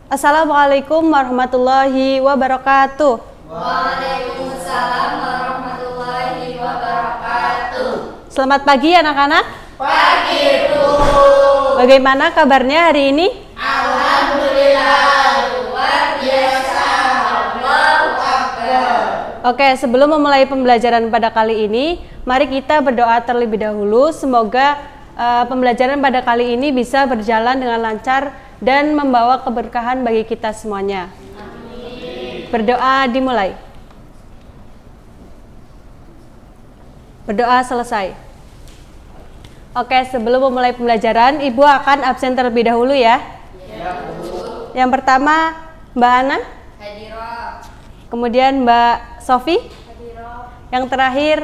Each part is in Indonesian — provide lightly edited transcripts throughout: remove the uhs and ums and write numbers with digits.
Assalamualaikum warahmatullahi wabarakatuh. Waalaikumsalam warahmatullahi wabarakatuh. Selamat pagi anak-anak. Pagi, Bu. Bagaimana kabarnya hari ini? Alhamdulillah, luar biasa. Allahu Akbar. Oke, sebelum memulai pembelajaran pada kali ini, mari kita berdoa terlebih dahulu. Semoga pembelajaran pada kali ini bisa berjalan dengan lancar dan membawa keberkahan bagi kita semuanya. Amin. Berdoa dimulai. Berdoa selesai. Oke, sebelum memulai pembelajaran, Ibu akan absen terlebih dahulu ya. Ya, Bu. Yang pertama, Mbak Ana. Hadirah. Kemudian Mbak Sofi. Hadirah. Yang terakhir,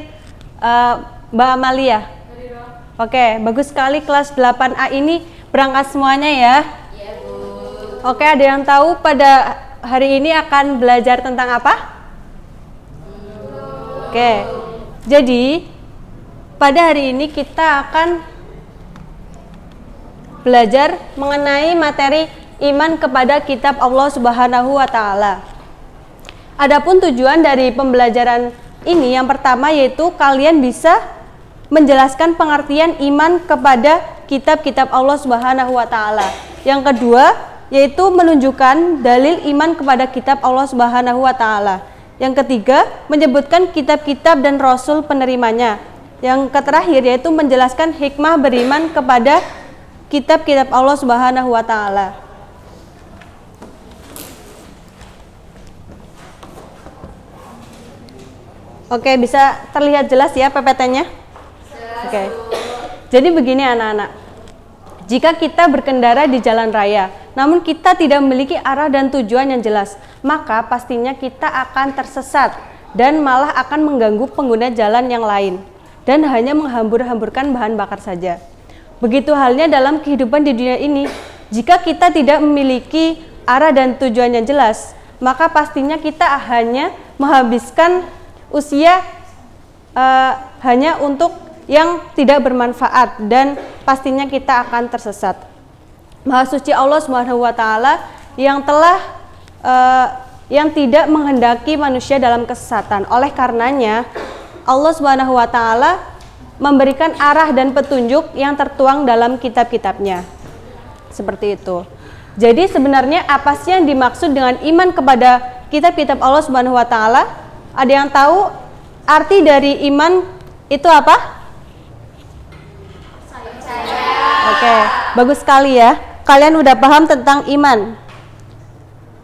Mbak Amalia. Hadirah. Oke, bagus sekali kelas 8A ini berangkat semuanya ya. Ya, Bu. Oke, ada yang tahu pada hari ini akan belajar tentang apa? Oke, jadi pada hari ini kita akan belajar mengenai materi iman kepada kitab Allah Subhanahu wa Ta'ala. Adapun tujuan dari pembelajaran ini yang pertama yaitu kalian bisa menjelaskan pengertian iman kepada kitab-kitab Allah Subhanahu wa Ta'ala. Yang kedua yaitu menunjukkan dalil iman kepada kitab Allah Subhanahu wa Ta'ala. Yang ketiga menyebutkan kitab-kitab dan rasul penerimanya. Yang terakhir yaitu menjelaskan hikmah beriman kepada kitab-kitab Allah Subhanahu wa Ta'ala. Oke, bisa terlihat jelas ya PPT-nya? Oke. Jadi begini anak-anak. Jika kita berkendara di jalan raya, namun kita tidak memiliki arah dan tujuan yang jelas, maka pastinya kita akan tersesat dan malah akan mengganggu pengguna jalan yang lain dan hanya menghambur-hamburkan bahan bakar saja. Begitu halnya dalam kehidupan di dunia ini. Jika kita tidak memiliki arah dan tujuan yang jelas, maka pastinya kita hanya menghabiskan usia hanya untuk yang tidak bermanfaat dan pastinya kita akan tersesat. Maha suci Allah Subhanahu wa Ta'ala yang telah yang tidak menghendaki manusia dalam kesesatan. Oleh karenanya Allah Subhanahu wa Ta'ala memberikan arah dan petunjuk yang tertuang dalam kitab-kitabnya. Seperti itu. Jadi sebenarnya apa sih yang dimaksud dengan iman kepada kitab-kitab Allah Subhanahu wa Ta'ala? Ada yang tahu arti dari iman itu apa? Oke, bagus sekali ya. Kalian udah paham tentang iman.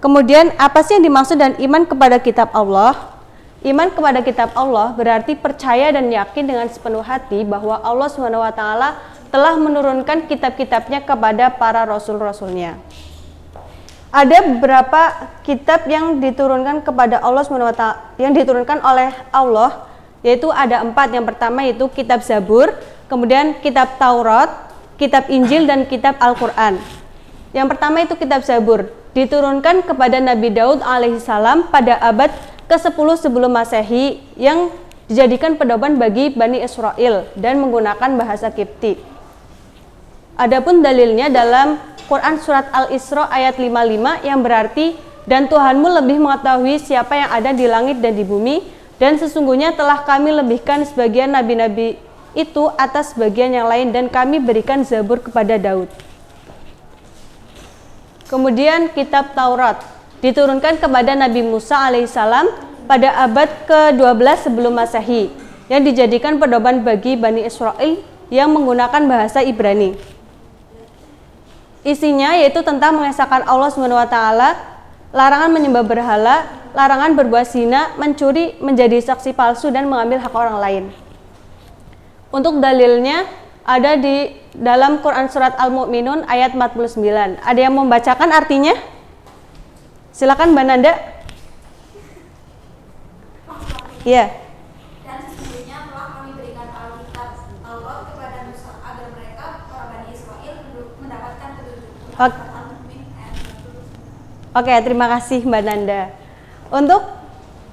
Kemudian apa sih yang dimaksud dengan iman kepada kitab Allah? Iman kepada kitab Allah berarti percaya dan yakin dengan sepenuh hati bahwa Allah SWT telah menurunkan kitab-kitabnya kepada para rasul-rasulnya. Ada beberapa kitab yang diturunkan kepada Allah SWT, yang diturunkan oleh Allah, yaitu ada 4. Yang pertama yaitu kitab Zabur, kemudian kitab Taurat, kitab Injil, dan kitab Al-Quran. Yang pertama itu kitab Zabur, diturunkan kepada Nabi Daud alaihissalam pada abad ke-10 sebelum Masehi yang dijadikan pedoman bagi Bani Israel dan menggunakan bahasa Kipti. Adapun dalilnya dalam Quran surat Al-Isra ayat 55 yang berarti dan Tuhanmu lebih mengetahui siapa yang ada di langit dan di bumi dan sesungguhnya telah kami lebihkan sebagian nabi-nabi itu atas sebagian yang lain dan kami berikan Zabur kepada Daud. Kemudian kitab Taurat diturunkan kepada Nabi Musa alaihissalam pada abad ke-12 sebelum Masehi yang dijadikan pedoman bagi Bani Israel yang menggunakan bahasa Ibrani. Isinya yaitu tentang mengesahkan Allah SWT, larangan menyembah berhala, larangan berbuat zina, mencuri, menjadi saksi palsu, dan mengambil hak orang lain. Untuk dalilnya ada di dalam Quran surat Al-Mu'minun ayat 49. Ada yang membacakan artinya? Silakan Mbak Nanda. Iya. Dan sesungguhnya telah kami berikan Alkitab Taurat kepada Musa agar mereka para Bani Israel mendapatkan petunjuk. Oke, terima kasih Mbak Nanda. Untuk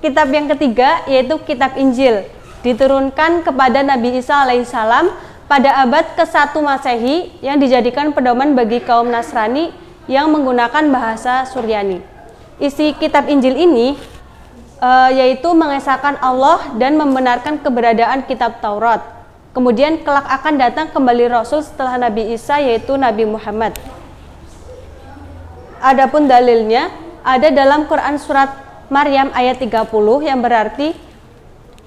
kitab yang ketiga yaitu kitab Injil, diturunkan kepada Nabi Isa alaihissalam pada abad ke-1 Masehi yang dijadikan pedoman bagi kaum Nasrani yang menggunakan bahasa Suryani. Isi kitab Injil ini yaitu mengesahkan Allah dan membenarkan keberadaan kitab Taurat. Kemudian kelak akan datang kembali Rasul setelah Nabi Isa, yaitu Nabi Muhammad. Adapun dalilnya ada dalam Quran surat Maryam ayat 30 yang berarti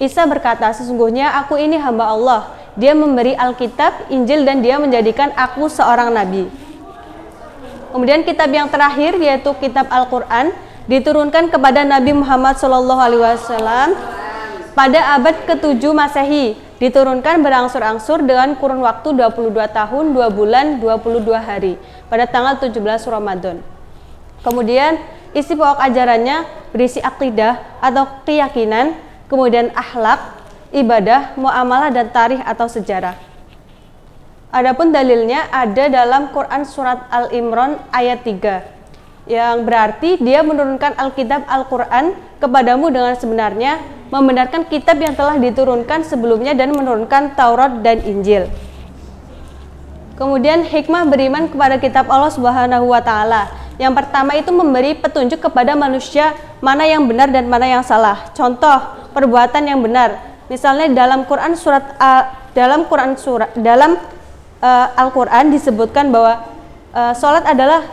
Isa berkata, sesungguhnya aku ini hamba Allah. Dia memberi Alkitab, Injil, dan dia menjadikan aku seorang nabi. Kemudian kitab yang terakhir yaitu kitab Al-Quran diturunkan kepada Nabi Muhammad SAW pada abad ke-7 Masehi. Diturunkan berangsur-angsur dengan kurun waktu 22 tahun, 2 bulan, 22 hari pada tanggal 17 Ramadan. Kemudian isi pokok ajarannya berisi akidah atau keyakinan, kemudian akhlak, ibadah, muamalah, dan tarikh atau sejarah. Adapun dalilnya ada dalam Quran surat Al-Imran ayat 3 yang berarti dia menurunkan Alkitab Al-Quran kepadamu dengan sebenarnya, membenarkan kitab yang telah diturunkan sebelumnya dan menurunkan Taurat dan Injil. Kemudian hikmah beriman kepada kitab Allah Subhanahu wa taala. Yang pertama itu memberi petunjuk kepada manusia mana yang benar dan mana yang salah. Contoh perbuatan yang benar. Misalnya dalam Al-Quran disebutkan bahwa sholat adalah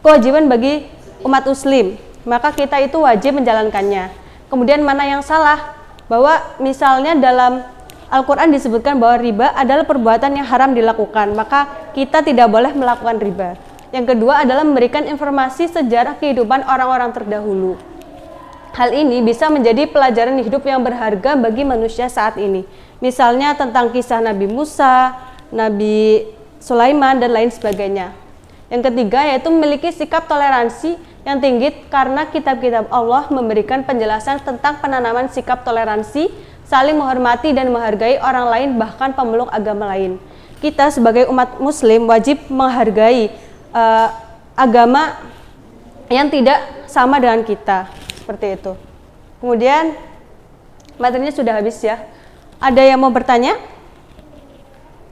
kewajiban bagi umat muslim, maka kita itu wajib menjalankannya. Kemudian mana yang salah, bahwa misalnya dalam Al-Quran disebutkan bahwa riba adalah perbuatan yang haram dilakukan, maka kita tidak boleh melakukan riba. Yang kedua adalah memberikan informasi sejarah kehidupan orang-orang terdahulu. Hal ini bisa menjadi pelajaran hidup yang berharga bagi manusia saat ini. Misalnya tentang kisah Nabi Musa, Nabi Sulaiman, dan lain sebagainya. Yang ketiga yaitu memiliki sikap toleransi yang tinggi karena kitab-kitab Allah memberikan penjelasan tentang penanaman sikap toleransi, saling menghormati dan menghargai orang lain bahkan pemeluk agama lain. Kita sebagai umat muslim wajib menghargai agama yang tidak sama dengan kita. Seperti itu. Kemudian materinya sudah habis ya. Ada yang mau bertanya?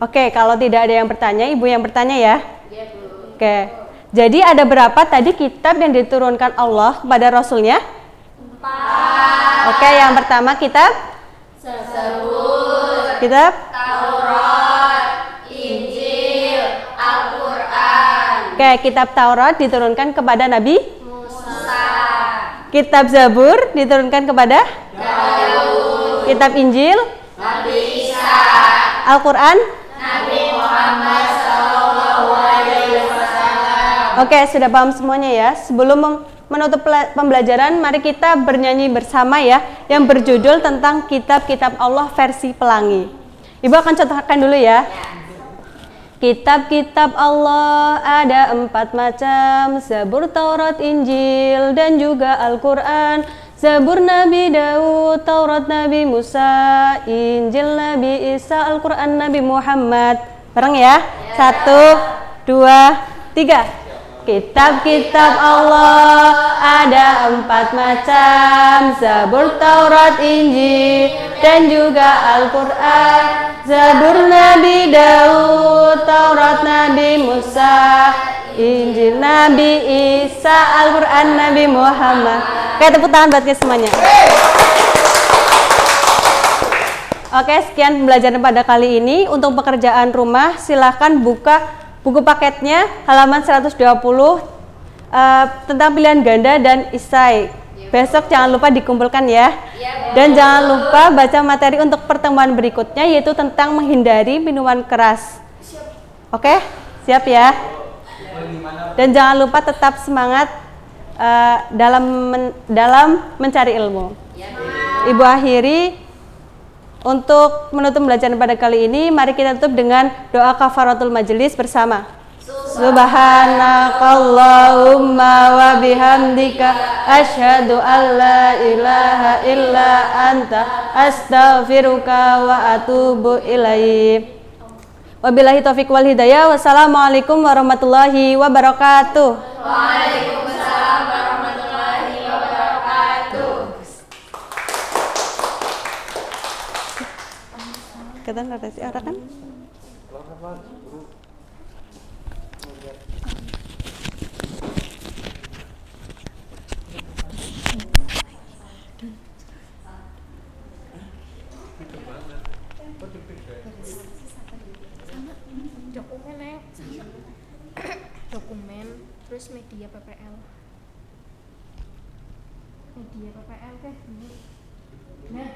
Oke, kalau tidak ada yang bertanya, ibu yang bertanya ya. Iya, Bu. Oke. Jadi ada berapa tadi kitab yang diturunkan Allah kepada Rasulnya? 4. Oke, yang pertama kitab Zabur, kitab Taurat, Injil, Al-Quran, Oke, kitab Taurat diturunkan kepada Nabi. Musa, Kitab Zabur diturunkan kepada Daud, Kitab Injil, Nabi Isa, Al-Quran. Nabi Muhammad SAW. Oke, sudah paham semuanya ya. Sebelum menutup pembelajaran, mari kita bernyanyi bersama ya, yang berjudul tentang kitab-kitab Allah versi pelangi. Ibu akan contohkan dulu ya. Kitab-kitab Allah ada 4 macam, Zabur, Taurat, Injil, dan juga Al-Quran. Zabur Nabi Daud, Taurat Nabi Musa, Injil Nabi Isa, Al-Quran Nabi Muhammad. Bareng ya? 1, 2, 3. Kitab-kitab Allah ada 4 macam, Zabur, Taurat, Injil, dan juga Al-Quran. Zabur Nabi Daud, Taurat Nabi Musa, Injil Nabi Isa, Al-Quran Nabi Muhammad. Oke, tepuk tangan buat kita semuanya. Oke, sekian pembelajaran pada kali ini. Untuk pekerjaan rumah, silahkan buka buku paketnya halaman 120 tentang pilihan ganda dan isai. Besok jangan lupa dikumpulkan ya. Dan jangan lupa baca materi untuk pertemuan berikutnya, yaitu tentang menghindari minuman keras. Oke, siap ya. Dan jangan lupa tetap semangat dalam mencari ilmu. Ibu akhiri untuk menutup pembelajaran pada kali ini. Mari kita tutup dengan doa kafaratul majelis bersama. Subhanakallahumma wa bihamdika asyhadu an la ilaha illa anta astaghfiruka wa atubu ilaik. Wabillahi taufiq wal hidayah. Wassalamualaikum warahmatullahi wabarakatuh. Waalaikumsalam warahmatullahi wabarakatuh. Kita narasi arah kan? Dokumen, terus media PPL. Media PPL teh. Nah.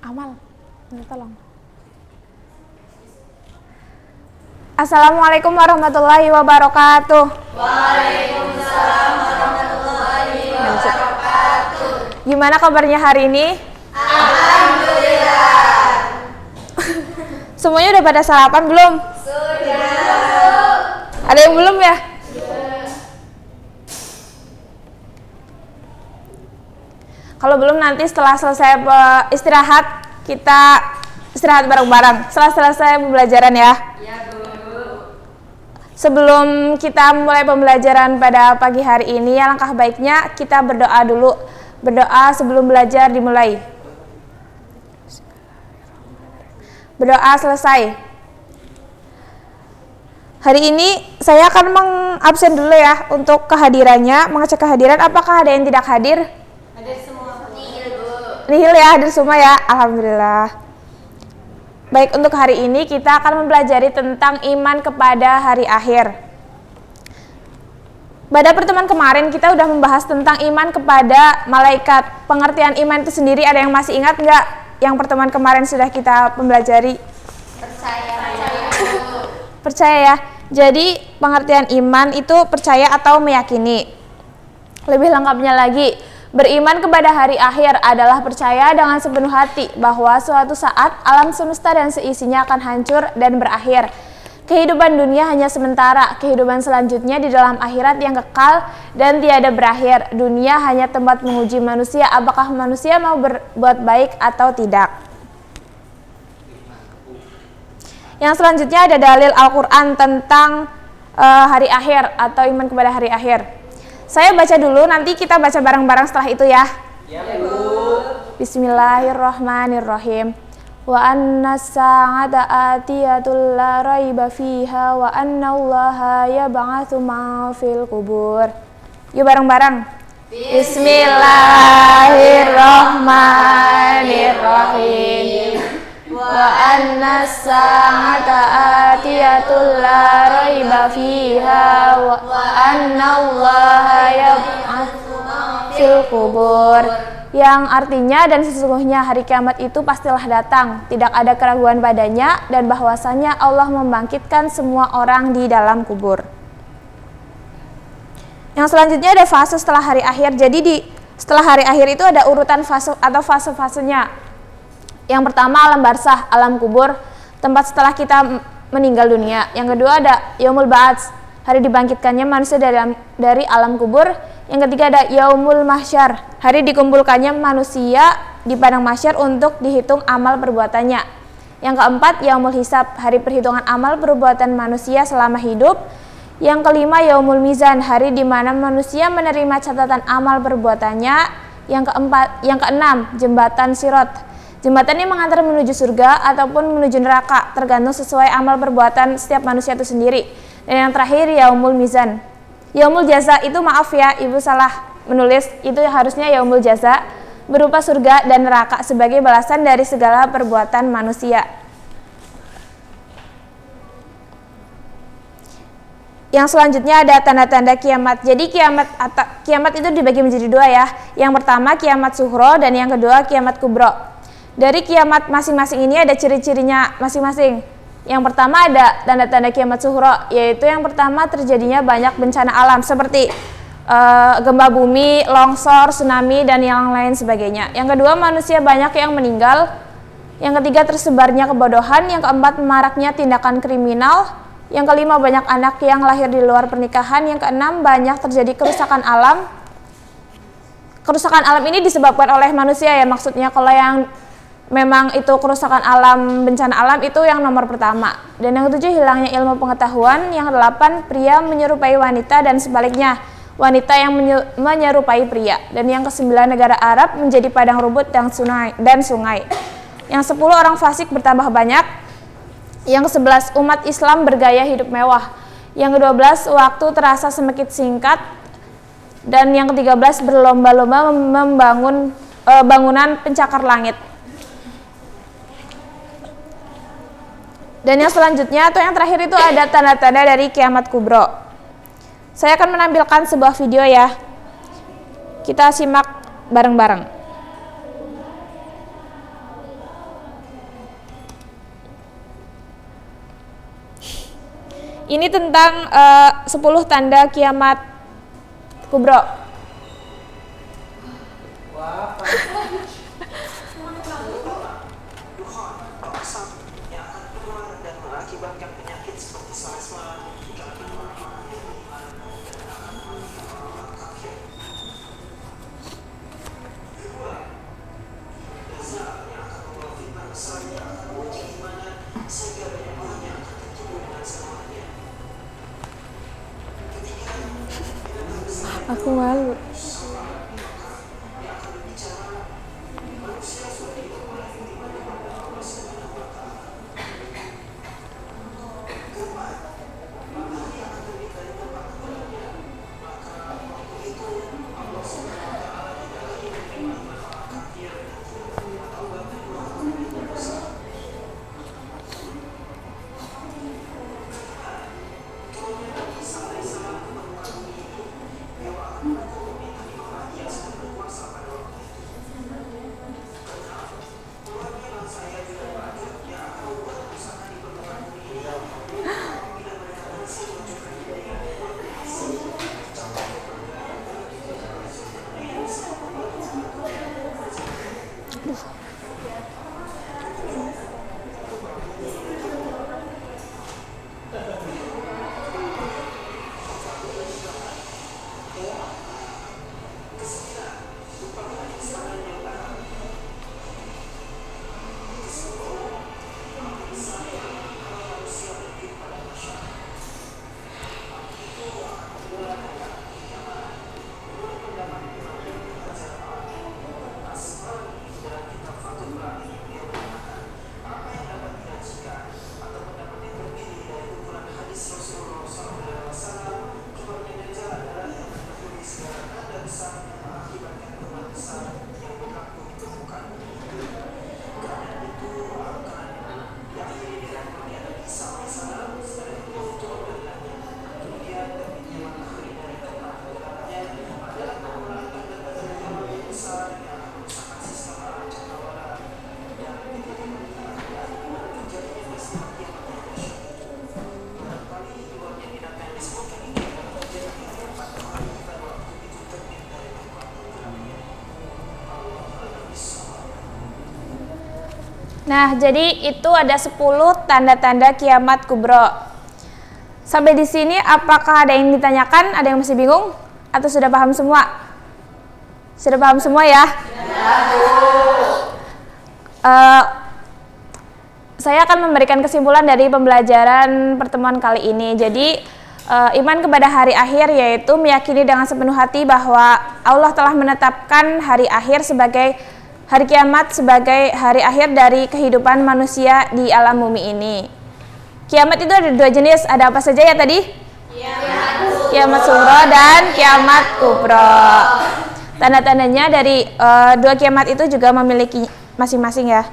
Amal, minta tolong. Assalamualaikum warahmatullahi wabarakatuh. Waalaikumsalam warahmatullahi wabarakatuh. Gimana kabarnya hari ini? Alhamdulillah. Semuanya udah pada sarapan belum? Sudah. Ada yang belum ya? Kalau belum nanti setelah selesai istirahat kita istirahat bareng-bareng. Setelah selesai pembelajaran ya. Ya, Bu. Sebelum kita mulai pembelajaran pada pagi hari ini, alangkah baiknya kita berdoa dulu. Berdoa sebelum belajar dimulai. Berdoa selesai. Hari ini saya akan mengabsen dulu ya untuk kehadirannya, mengecek kehadiran. Apakah ada yang tidak hadir? Nihil ya, hadir semua ya. Alhamdulillah. Baik, untuk hari ini kita akan mempelajari tentang iman kepada hari akhir. Pada pertemuan kemarin kita udah membahas tentang iman kepada malaikat. Pengertian iman itu sendiri ada yang masih ingat nggak? Yang pertemuan kemarin sudah kita pelajari. Percaya ya. Jadi pengertian iman itu percaya atau meyakini. Lebih lengkapnya lagi, beriman kepada hari akhir adalah percaya dengan sepenuh hati bahwa suatu saat alam semesta dan seisinya akan hancur dan berakhir. Kehidupan dunia hanya sementara, kehidupan selanjutnya di dalam akhirat yang kekal dan tiada berakhir. Dunia hanya tempat menguji manusia, apakah manusia mau berbuat baik atau tidak. Yang selanjutnya ada dalil Al-Quran tentang hari akhir atau iman kepada hari akhir. Saya baca dulu, nanti kita baca bareng-bareng setelah itu ya. Ya, Bu. Bismillahirrahmanirrahim. Wa anna sa'ata atiyatul la raiba fiha wa anna allaha yab'atsu ma fil qubur. Yuk bareng-bareng. Bismillahirrahmanirrahim. Wa anna sa'ata atiyatul la raiba fiha wa anna allaha yab'atsu ma fil qubur. Yang artinya dan sesungguhnya hari kiamat itu pastilah datang, tidak ada keraguan padanya, dan bahwasanya Allah membangkitkan semua orang di dalam kubur. Yang selanjutnya ada fase setelah hari akhir. Jadi setelah hari akhir itu ada urutan fase atau fase-fasenya. Yang pertama alam barzah, alam kubur, tempat setelah kita meninggal dunia. Yang kedua ada yaumul ba'ats, hari dibangkitkannya manusia dari alam kubur. Yang ketiga ada yaumul mahsyar, hari dikumpulkannya manusia di padang mahsyar untuk dihitung amal perbuatannya. Yang keempat yaumul hisab, hari perhitungan amal perbuatan manusia selama hidup. Yang kelima yaumul mizan, hari di mana manusia menerima catatan amal perbuatannya. Yang keenam jembatan sirat, jembatan yang mengantar menuju surga ataupun menuju neraka, tergantung sesuai amal perbuatan setiap manusia itu sendiri. Dan yang terakhir yaumul mizan. Yaumul jaza itu, maaf ya, ibu salah menulis, itu harusnya yaumul jaza, berupa surga dan neraka sebagai balasan dari segala perbuatan manusia. Yang selanjutnya ada tanda-tanda kiamat. Jadi kiamat itu dibagi menjadi dua ya. Yang pertama kiamat sughra dan yang kedua kiamat kubro. Dari kiamat masing-masing ini ada ciri-cirinya masing-masing. Yang pertama ada tanda-tanda kiamat sughra, yaitu yang pertama terjadinya banyak bencana alam seperti gempa bumi, longsor, tsunami, dan yang lain sebagainya. Yang kedua manusia banyak yang meninggal. Yang ketiga tersebarnya kebodohan. Yang keempat maraknya tindakan kriminal. Yang kelima banyak anak yang lahir di luar pernikahan. Yang keenam banyak terjadi kerusakan alam. Kerusakan alam ini disebabkan oleh manusia ya, maksudnya kalau yang memang itu kerusakan alam, bencana alam itu yang nomor pertama. Dan yang ketujuh, hilangnya ilmu pengetahuan. Yang delapan, pria menyerupai wanita dan sebaliknya, wanita yang menyerupai pria. Dan yang kesembilan, negara Arab menjadi padang rumput dan sungai. Yang 10, orang fasik bertambah banyak. Yang ke-11, umat Islam bergaya hidup mewah. Yang ke-12, waktu terasa semakin singkat. Dan yang ke-13, berlomba-lomba membangun bangunan pencakar langit. Dan yang selanjutnya atau yang terakhir itu ada tanda-tanda dari kiamat kubro. Saya akan menampilkan sebuah video ya. Kita simak bareng-bareng. Ini tentang 10 tanda kiamat kubro. Aku malu. Nah, jadi itu ada 10 tanda-tanda kiamat kubro. Sampai di sini apakah ada yang ditanyakan? Ada yang masih bingung? Atau sudah paham semua? Sudah paham semua ya? Saya akan memberikan kesimpulan dari pembelajaran pertemuan kali ini. Jadi, iman kepada hari akhir yaitu meyakini dengan sepenuh hati bahwa Allah telah menetapkan hari akhir sebagai hari kiamat sebagai hari akhir dari kehidupan manusia di alam bumi ini. Kiamat itu ada 2 jenis. Ada apa saja ya tadi? Kiamat sughra dan kiamat kubro. Tanda-tandanya dari 2 kiamat itu juga memiliki masing-masing ya.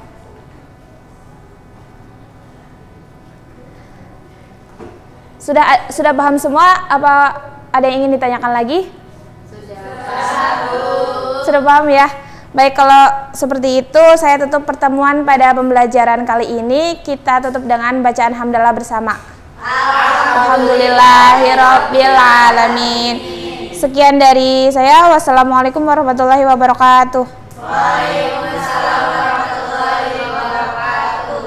Sudah paham semua? Apa ada yang ingin ditanyakan lagi? Sudah paham ya? Baik, kalau seperti itu saya tutup pertemuan pada pembelajaran kali ini. Kita tutup dengan bacaan hamdalah bersama. Alhamdulillahirabbil alamin. Sekian dari saya. Wassalamualaikum warahmatullahi wabarakatuh. Waalaikumsalam warahmatullahi wabarakatuh.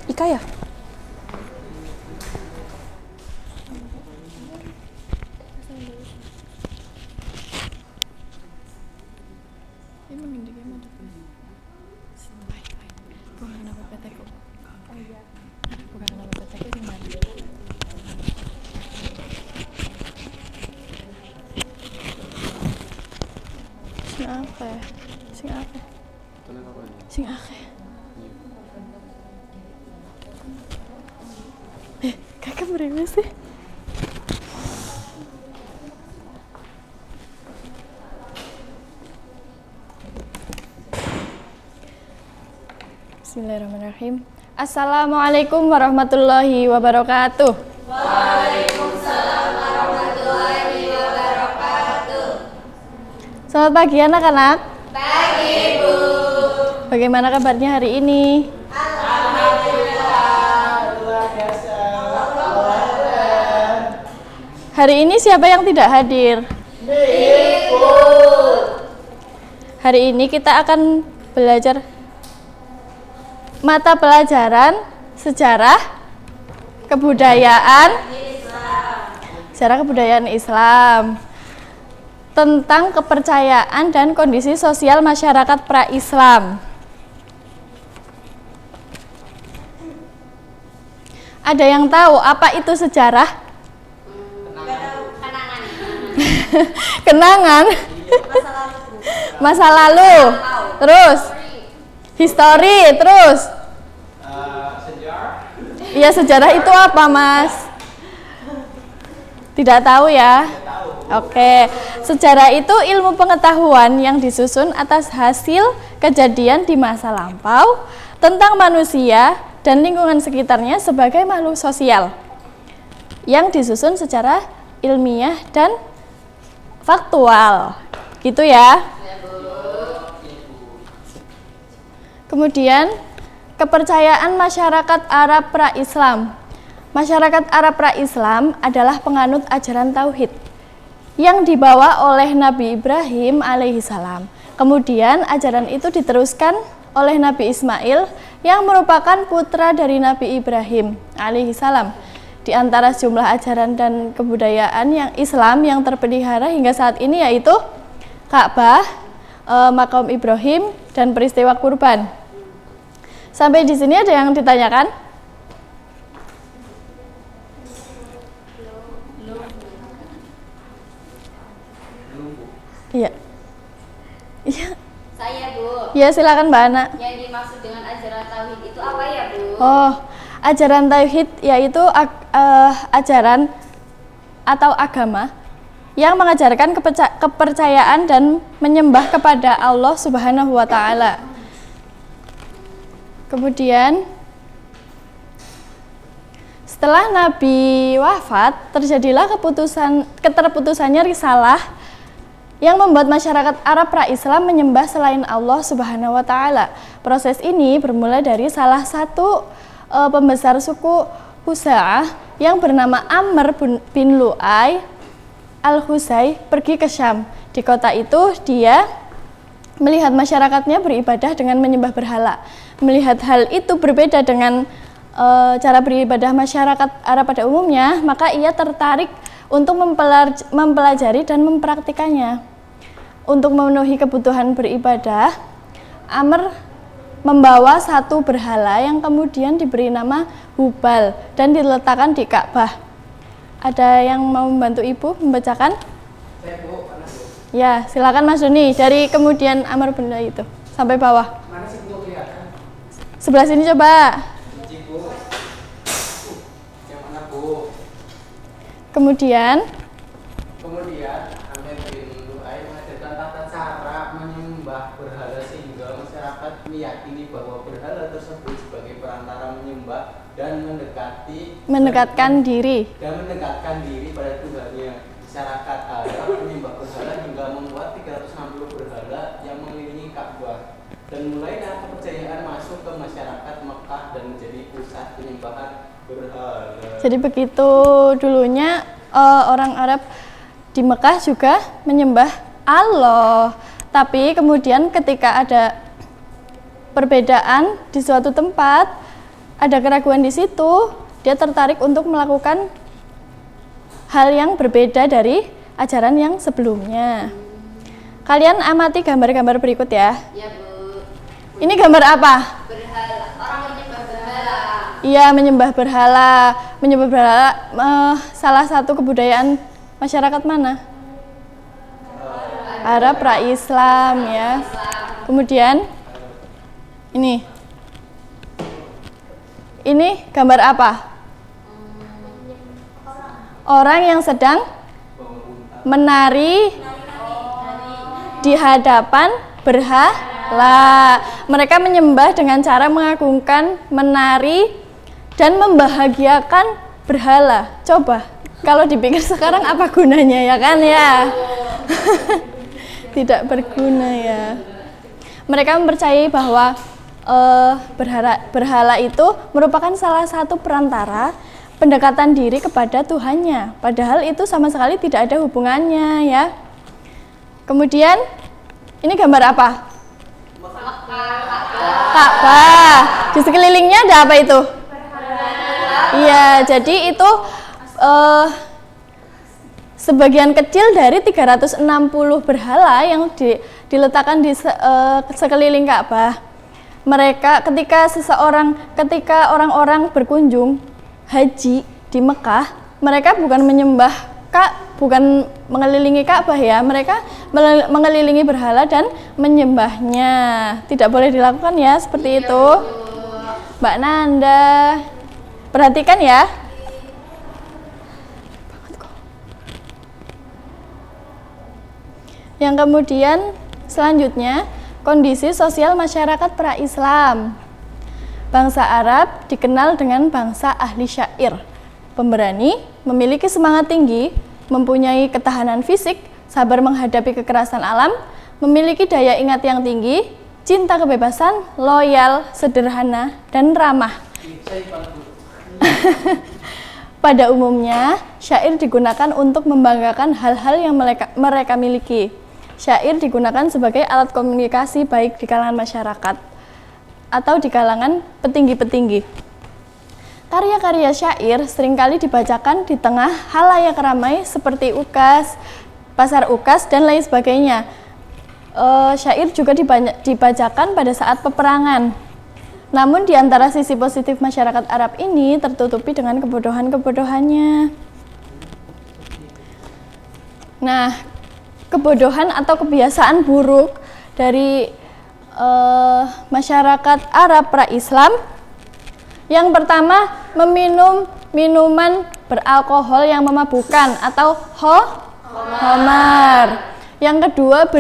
Ika ya? Sing akeh. Kakak berapa sih? Bismillahirrahmanirrahim. Assalamualaikum warahmatullahi wabarakatuh. Waalaikumsalam warahmatullahi wabarakatuh. Selamat pagi anak-anak. Pagi, Bu. Bagaimana kabarnya hari ini? Hari ini siapa yang tidak hadir? Hari ini kita akan belajar mata pelajaran sejarah kebudayaan Islam tentang kepercayaan dan kondisi sosial masyarakat pra-Islam. Ada yang tahu apa itu sejarah? Kenangan. Masa lalu. Terus history, terus sejarah. Iya, sejarah itu apa, Mas? Tidak tahu ya? Oke. Sejarah itu ilmu pengetahuan yang disusun atas hasil kejadian di masa lampau tentang manusia dan lingkungan sekitarnya sebagai makhluk sosial yang disusun secara ilmiah dan faktual. Gitu ya? Kemudian kepercayaan masyarakat Arab pra-Islam. Masyarakat Arab pra-Islam adalah penganut ajaran tauhid yang dibawa oleh Nabi Ibrahim alaihissalam. Kemudian ajaran itu diteruskan oleh Nabi Ismail yang merupakan putra dari Nabi Ibrahim alaihissalam. Di antara sejumlah ajaran dan kebudayaan yang Islam yang terpelihara hingga saat ini yaitu Ka'bah, makam Ibrahim, dan peristiwa kurban. Sampai di sini ada yang ditanyakan? Iya. Iya. Saya, Bu. Ya, silakan Mbak Ana. Yang dimaksud dengan ajaran tauhid itu apa ya, Bu? Oh, ajaran tauhid yaitu ajaran atau agama yang mengajarkan kepercayaan dan menyembah kepada Allah Subhanahu wa taala. Kemudian setelah Nabi wafat, terjadilah keterputusannya risalah yang membuat masyarakat Arab pra-Islam menyembah selain Allah Subhanahu wa taala. Proses ini bermula dari salah satu pembesar suku Husa'ah yang bernama Amr bin Lu'ay al-Husay pergi ke Syam. Di kota itu dia melihat masyarakatnya beribadah dengan menyembah berhala. Melihat hal itu berbeda dengan cara beribadah masyarakat Arab pada umumnya, maka ia tertarik untuk mempelajari dan mempraktikannya. Untuk memenuhi kebutuhan beribadah, Amr membawa satu berhala yang kemudian diberi nama Hubal dan diletakkan di Ka'bah. Ada yang mau membantu Ibu membacakan? Saya, Bu. Ya, silakan Mas Doni. Dari kemudian Amr bin Lu'ay itu sampai bawah. Mana sih Bu kelihatan? Sebelah sini coba. Kunci, Bu. Yang mana, Bu? Kemudian Amr bin Lu'ay mengajarkan tata cara menyembah berhala sehingga masyarakat meyakini bahwa berhala tersebut sebagai perantara menyembah dan mendekatkan diri pada Tuhannya. Masyarakat Arab menyembah berhala hingga membuat 360 berhala yang mengelilingi Ka'bah. Dan mulailah kepercayaan masuk ke masyarakat Mekah dan menjadi pusat penyembahan berhala. Jadi begitu dulunya orang Arab di Mekah juga menyembah Allah. Tapi kemudian ketika ada perbedaan di suatu tempat, ada keraguan di situ, dia tertarik untuk melakukan hal yang berbeda dari ajaran yang sebelumnya. Kalian amati gambar-gambar berikut ya. Ya Bu. Ini gambar apa? Berhala. Orang menyembah berhala. Iya, menyembah berhala. Menyembah berhala salah satu kebudayaan masyarakat mana? Arab pra-Islam ya. Kemudian ini gambar apa? Orang yang sedang menari di hadapan berhala. Mereka menyembah dengan cara mengagungkan, menari, dan membahagiakan berhala. Coba, kalau dipikir sekarang apa gunanya ya kan ya? Tidak berguna ya. Mereka mempercayai bahwa berhala itu merupakan salah satu perantara pendekatan diri kepada Tuhannya. Padahal itu sama sekali tidak ada hubungannya ya. Kemudian ini gambar apa? Ka'bah. Di sekelilingnya ada apa itu? Iya, jadi itu sebagian kecil dari 360 berhala yang diletakkan di sekeliling Ka'bah. Mereka ketika orang-orang berkunjung haji di Mekah, mereka bukan bukan mengelilingi Ka'bah ya, mereka mengelilingi berhala dan menyembahnya. Tidak boleh dilakukan ya seperti itu. Mbak Nanda, perhatikan ya. Yang kemudian selanjutnya, kondisi sosial masyarakat pra-Islam. Bangsa Arab dikenal dengan bangsa ahli syair, pemberani, memiliki semangat tinggi, mempunyai ketahanan fisik, sabar menghadapi kekerasan alam, memiliki daya ingat yang tinggi, cinta kebebasan, loyal, sederhana, dan ramah. Pada umumnya, syair digunakan untuk membanggakan hal-hal yang mereka miliki. Syair digunakan sebagai alat komunikasi baik di kalangan masyarakat atau di kalangan petinggi-petinggi. Karya-karya syair seringkali dibacakan di tengah halayak ramai seperti ukas, pasar ukas, dan lain sebagainya. Syair juga dibacakan pada saat peperangan. Namun di antara sisi positif masyarakat Arab ini tertutupi dengan kebodohan-kebodohannya. Nah, kebodohan atau kebiasaan buruk dari masyarakat Arab pra-Islam. Yang pertama, meminum minuman beralkohol yang memabukkan atau khamar. Yang kedua,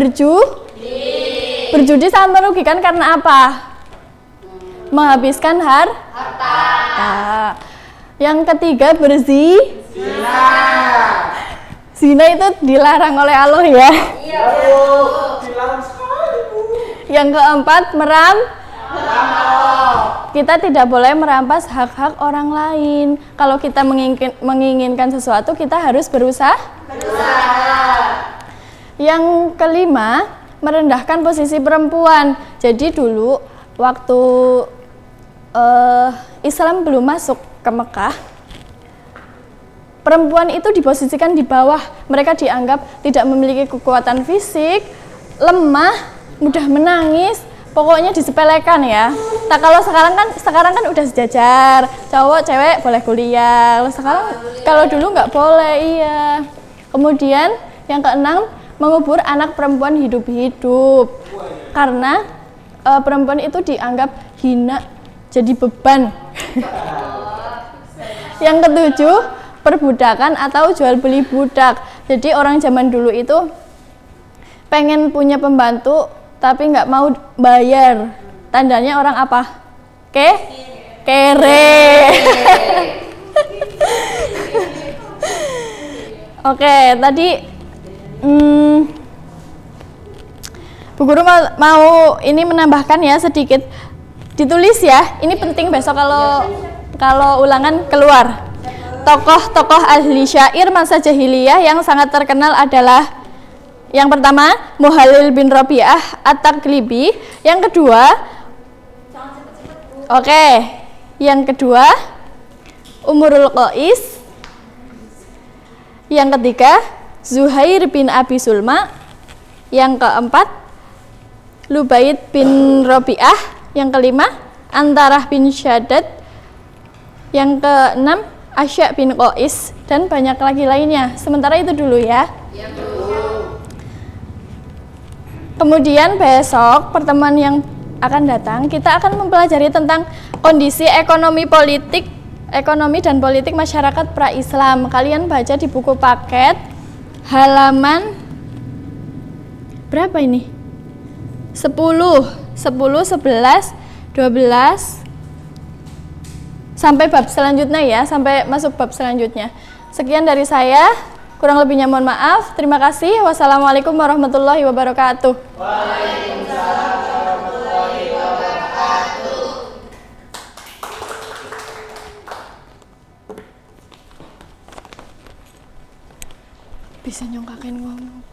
berjudi sangat merugikan karena apa? Menghabiskan harta. Yang ketiga, zina itu dilarang oleh Allah ya. Iya, dilarang sekali, Bu. Yang keempat, kita tidak boleh merampas hak-hak orang lain. Kalau kita menginginkan sesuatu, kita harus berusaha. Yang kelima, merendahkan posisi perempuan. Jadi dulu waktu Islam belum masuk ke Mekah, perempuan itu diposisikan di bawah. Mereka dianggap tidak memiliki kekuatan fisik, lemah, mudah menangis, pokoknya disepelekan ya. Nah, kalau sekarang kan udah sejajar, cowok cewek boleh kuliah. Kalau dulu nggak boleh, iya. Kemudian yang keenam, mengubur anak perempuan hidup-hidup. Karena perempuan itu dianggap hina, jadi beban. Yang ketujuh, perbudakan atau jual beli budak. Jadi orang zaman dulu itu pengen punya pembantu tapi nggak mau bayar. Tandanya orang apa? Kere. Oke, tadi Bu Guru mau ini menambahkan ya sedikit. Ditulis ya. Ini penting besok kalau ulangan keluar. Tokoh-tokoh ahli syair masa jahiliyah yang sangat terkenal adalah yang pertama Muhalil bin Rabi'ah At-Taglibi, yang kedua Umrul Qais, yang ketiga Zuhair bin Abi Sulma, Yang keempat, Lubaid bin Robi'ah. Yang kelima, Antarah bin Syaddad. Yang keenam, Asya bin Qais, dan banyak lagi lainnya. Sementara itu dulu ya. Kemudian besok pertemuan yang akan datang kita akan mempelajari tentang kondisi ekonomi dan politik masyarakat pra-Islam. Kalian baca di buku paket halaman berapa ini? 10, 11, 12 sampai bab selanjutnya ya, sampai masuk bab selanjutnya. Sekian dari saya, kurang lebihnya mohon maaf. Terima kasih. Wassalamualaikum warahmatullahi wabarakatuh. Waalaikumsalam warahmatullahi wabarakatuh. Bisa nyongkakin ngomong.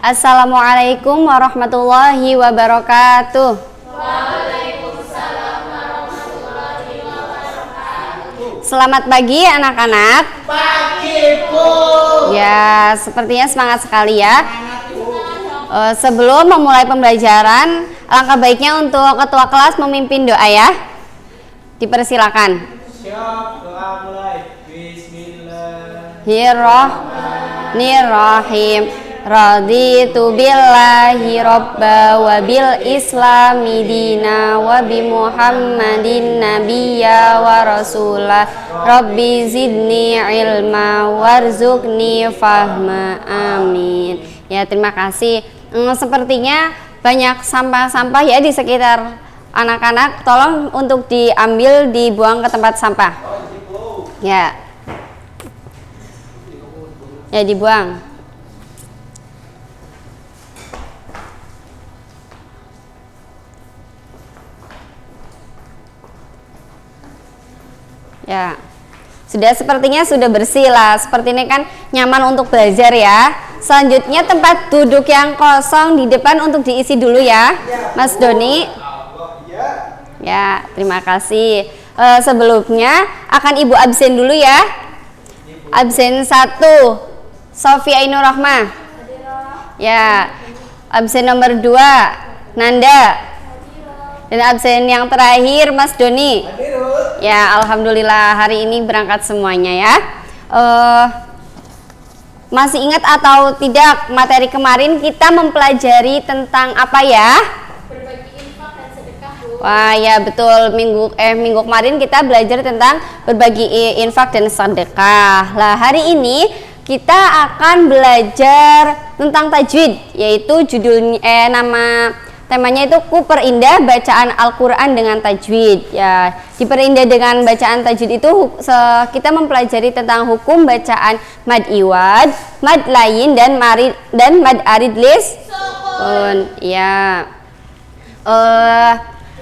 Assalamualaikum warahmatullahi wabarakatuh. Selamat pagi anak-anak. Pagi, Bu. Ya, sepertinya semangat sekali ya. Sebelum memulai pembelajaran, alangkah baiknya untuk ketua kelas memimpin doa ya. Dipersilakan. Siap, doa mulai. Bismillah. Bismillahirrahmanirrahim. Raditu billahi robba wa bil islami dina wa bi muhammadin nabiyya wa rasulah. Rabbi zidni ilma warzuqni fahma, amin. Ya, terima kasih. Sepertinya banyak sampah-sampah ya di sekitar anak-anak. Tolong untuk diambil, dibuang ke tempat sampah. Ya. Ya, dibuang. Ya, sepertinya sudah bersih lah. Seperti ini kan nyaman untuk belajar ya. Selanjutnya tempat duduk yang kosong di depan untuk diisi dulu ya, Mas Doni. Ya, terima kasih. Sebelumnya akan Ibu absen dulu ya. Absen 1, Sofia Ainur Rahmah. Ya, absen nomor 2, Nanda. Dan absen yang terakhir Mas Doni. Ya, alhamdulillah hari ini berangkat semuanya ya. Masih ingat atau tidak materi kemarin kita mempelajari tentang apa ya? Berbagi infak dan sedekah, Bu. Wah ya betul, minggu kemarin kita belajar tentang berbagi infak dan sedekah. Lah hari ini kita akan belajar tentang tajwid, yaitu judulnya temanya itu ku perindah bacaan Al-Quran dengan tajwid. Ya, diperindah dengan bacaan tajwid itu kita mempelajari tentang hukum bacaan mad iwad, mad lain dan mad arid lis. Ya.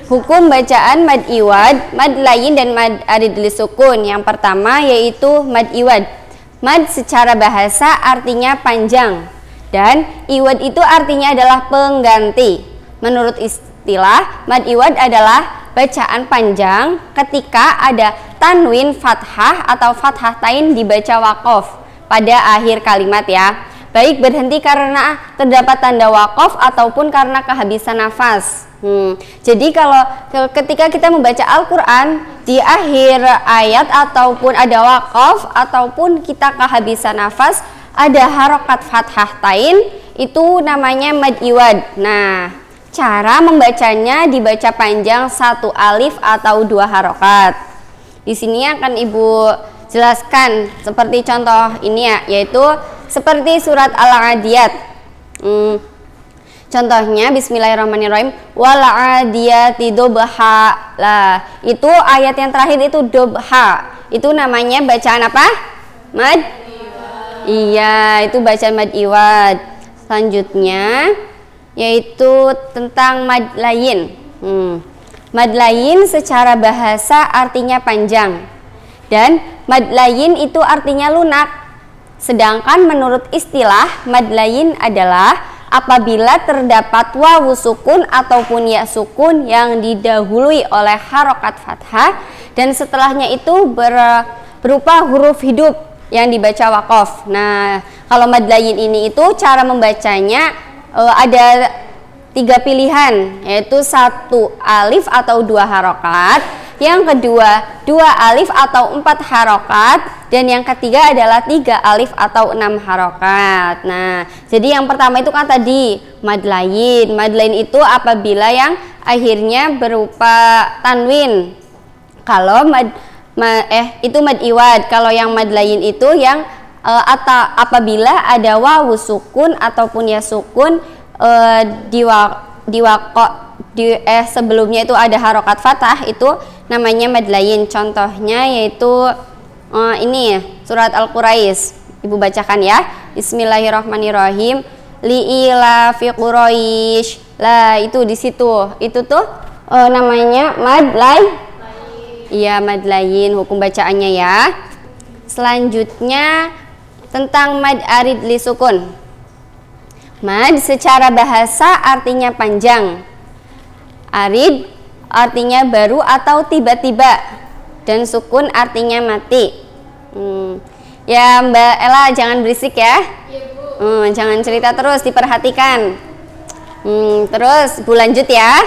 Hukum bacaan mad iwad, mad lain dan mad arid lis sukun. Yang pertama yaitu mad iwad. Mad secara bahasa artinya panjang dan iwad itu artinya adalah pengganti. Menurut istilah, mad iwad adalah bacaan panjang ketika ada tanwin fathah atau fathah tain dibaca waqaf pada akhir kalimat ya. Baik berhenti karena terdapat tanda waqaf ataupun karena kehabisan nafas. Jadi kalau ketika kita membaca Al-Quran di akhir ayat ataupun ada waqaf ataupun kita kehabisan nafas, ada harokat fathah tain, itu namanya mad iwad. Nah, cara membacanya dibaca panjang 1 alif atau 2 harokat. Di sini akan Ibu jelaskan seperti contoh ini ya, yaitu seperti surat Al-Adiyat. Contohnya Bismillahirrahmanirrahim, wal adiyati dobha. Lah, itu ayat yang terakhir itu dobha. Itu namanya bacaan apa? Mad. Iya, itu bacaan mad iwad. Selanjutnya yaitu tentang mad layin. Mad layin secara bahasa artinya panjang, dan mad layin itu artinya lunak. Sedangkan menurut istilah, mad layin adalah apabila terdapat wawu sukun ataupun ya sukun yang didahului oleh harokat fathah dan setelahnya itu berupa huruf hidup yang dibaca waqaf. Nah, kalau mad layin ini itu cara membacanya ada 3 pilihan, yaitu 1 alif atau 2 harokat, yang kedua 2 alif atau 4 harokat, dan yang ketiga adalah 3 alif atau 6 harokat. Nah, jadi yang pertama itu kan tadi mad layin. Mad layin itu apabila yang akhirnya berupa tanwin. Kalau itu mad iwad. Kalau yang mad layin itu yang atau apabila ada wawu sukun ataupun ya sukun sebelumnya itu ada harokat fathah, itu namanya mad layin. Contohnya yaitu ini surat Al-Quraish. Ibu bacakan ya. Bismillahirrahmanirrahim. Li'ilafi Quraish. Lah, itu di situ. Itu tuh namanya mad layin. Iya, mad layin hukum bacaannya ya. Selanjutnya tentang mad arid li sukun. Mad secara bahasa artinya panjang. Arid artinya baru atau tiba-tiba, dan sukun artinya mati. Ya Mbak Ella, jangan berisik ya. Jangan cerita terus, diperhatikan. Terus Bu lanjut ya.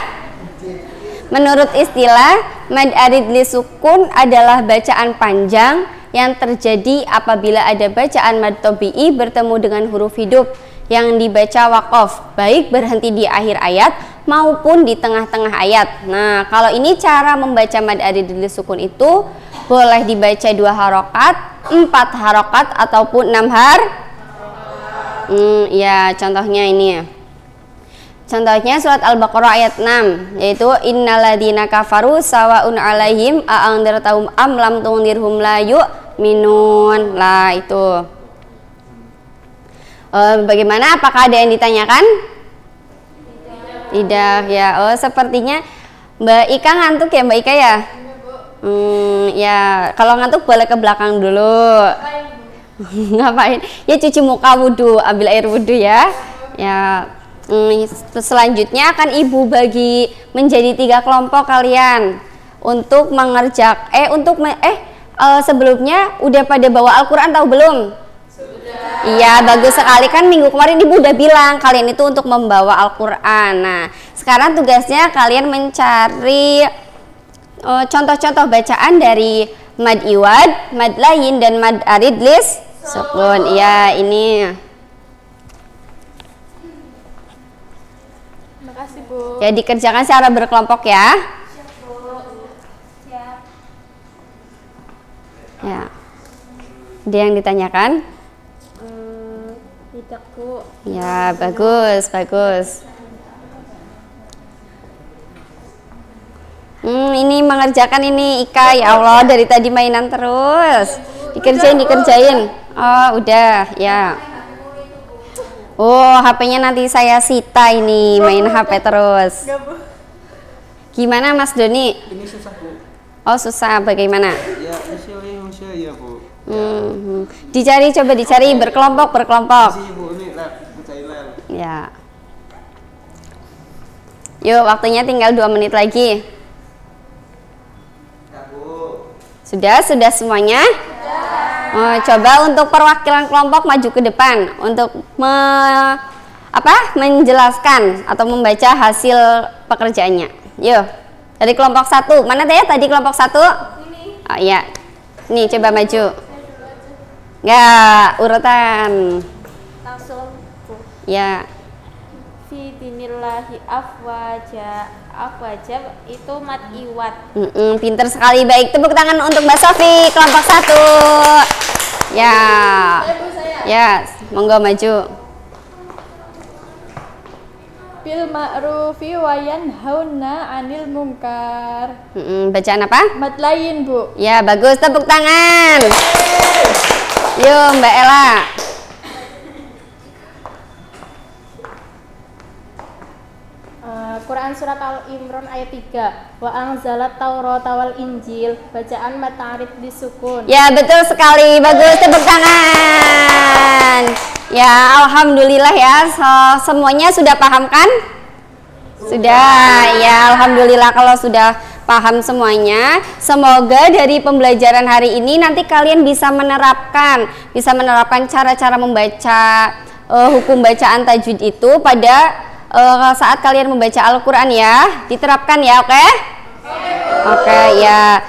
Menurut istilah, mad arid li sukun adalah bacaan panjang yang terjadi apabila ada bacaan mad tabi'i bertemu dengan huruf hidup yang dibaca waqaf, baik berhenti di akhir ayat maupun di tengah-tengah ayat. Nah, kalau ini cara membaca mad arid li sukun itu boleh dibaca 2 harokat, 4 harokat ataupun 6 ya, contohnya ini ya. Contohnya surat Al-Baqarah ayat 6, yaitu innalladzina kafaru sawaun alaihim a'andzartahum am lam tundirhum la yu'minun. Lah, itu. Bagaimana? Apakah ada yang ditanyakan? Tidak ya. Sepertinya Mbak Ika ngantuk ya, Mbak Ika ya? Ya, kalau ngantuk boleh ke belakang dulu. Ngapain? Ya cuci muka, wudhu, ambil air wudhu ya. Ya. Selanjutnya akan Ibu bagi menjadi 3 kelompok kalian untuk sebelumnya udah pada bawa Al-Quran tahu belum? Sudah. Iya, bagus sekali, kan minggu kemarin Ibu udah bilang kalian itu untuk membawa Al-Quran. Nah, sekarang tugasnya kalian mencari contoh-contoh bacaan dari mad iwad, mad layin, dan mad arid lis sukun. Iya, ini. Makasih Bu. Ya, dikerjakan secara berkelompok ya. Ya. Ada yang ditanyakan? Tidak Bu. Ya, bagus. Ini mengerjakan ini Ika, ya Allah, dari tadi mainan terus. Dikerjain. Oh, udah, ya. Oh, HP-nya nanti saya sita ini, main HP terus. Gimana Mas Doni? Ini susah Bu. Oh, susah, bagaimana? Ya, usia ya Bu. Coba dicari berkelompok. Masih Bu, ini lah, Thailand. Ya. Yuk, waktunya tinggal 2 menit lagi. Ya Bu. Sudah semuanya? Coba untuk perwakilan kelompok maju ke depan untuk menjelaskan atau membaca hasil pekerjaannya. Yuk, dari kelompok 1. Mana tadi kelompok 1? Ini. Oh iya. Nih, coba maju. Enggak, urutan. Langsung Bu. Ya. Fi dinil fillahi afwaja. Afwaja itu mat iwat. Pinter sekali. Baik, tepuk tangan untuk Mbak Sofi kelompok 1. Ya. Ya, monggo maju. Bil ma'rufi wa yanhauna 'anil munkar. Bacaan apa? Mat lain, Bu. Ya, bagus. Tepuk tangan. Yuk, Mbak Ella. Quran surat Al-Imran ayat 3. Wa anzalat Taurata wal Injil. Bacaan mat ta'rif disukun. Ya, betul sekali. Bagus, tepuk tangan. Ya, alhamdulillah ya. Semuanya sudah paham kan? Sudah. Ya, alhamdulillah kalau sudah paham semuanya. Semoga dari pembelajaran hari ini nanti kalian bisa menerapkan cara-cara membaca hukum bacaan tajwid itu pada saat kalian membaca Al-Quran ya. Diterapkan ya, oke? Oke, ya.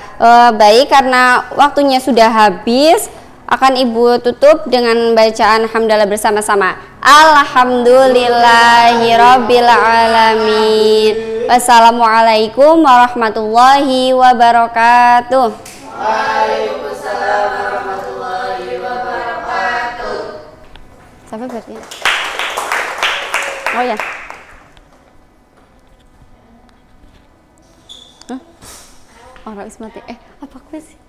Baik, karena waktunya sudah habis, akan Ibu tutup dengan bacaan hamdalah bersama-sama. Alhamdulillahirabbil alamin. Wassalamualaikum warahmatullahi wabarakatuh. Waalaikumsalam warahmatullahi wabarakatuh. Sampai berarti. Oh ya. Orang ismati. Apa kuis sih?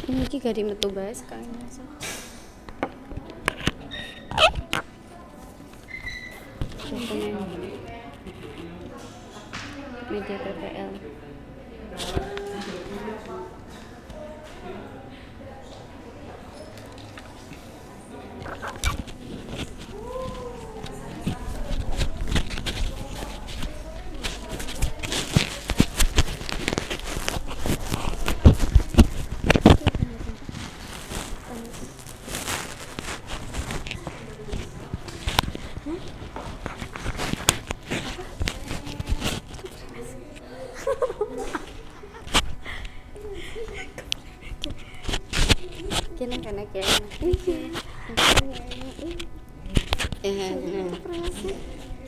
Ini gak di metu bahas kalian masuk. Media PPL.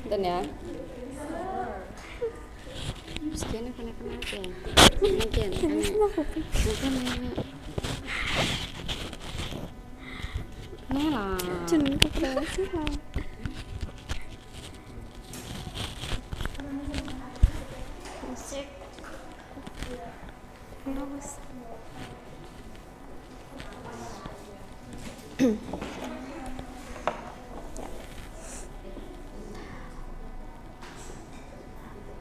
Dan ya. Sekian kena aja.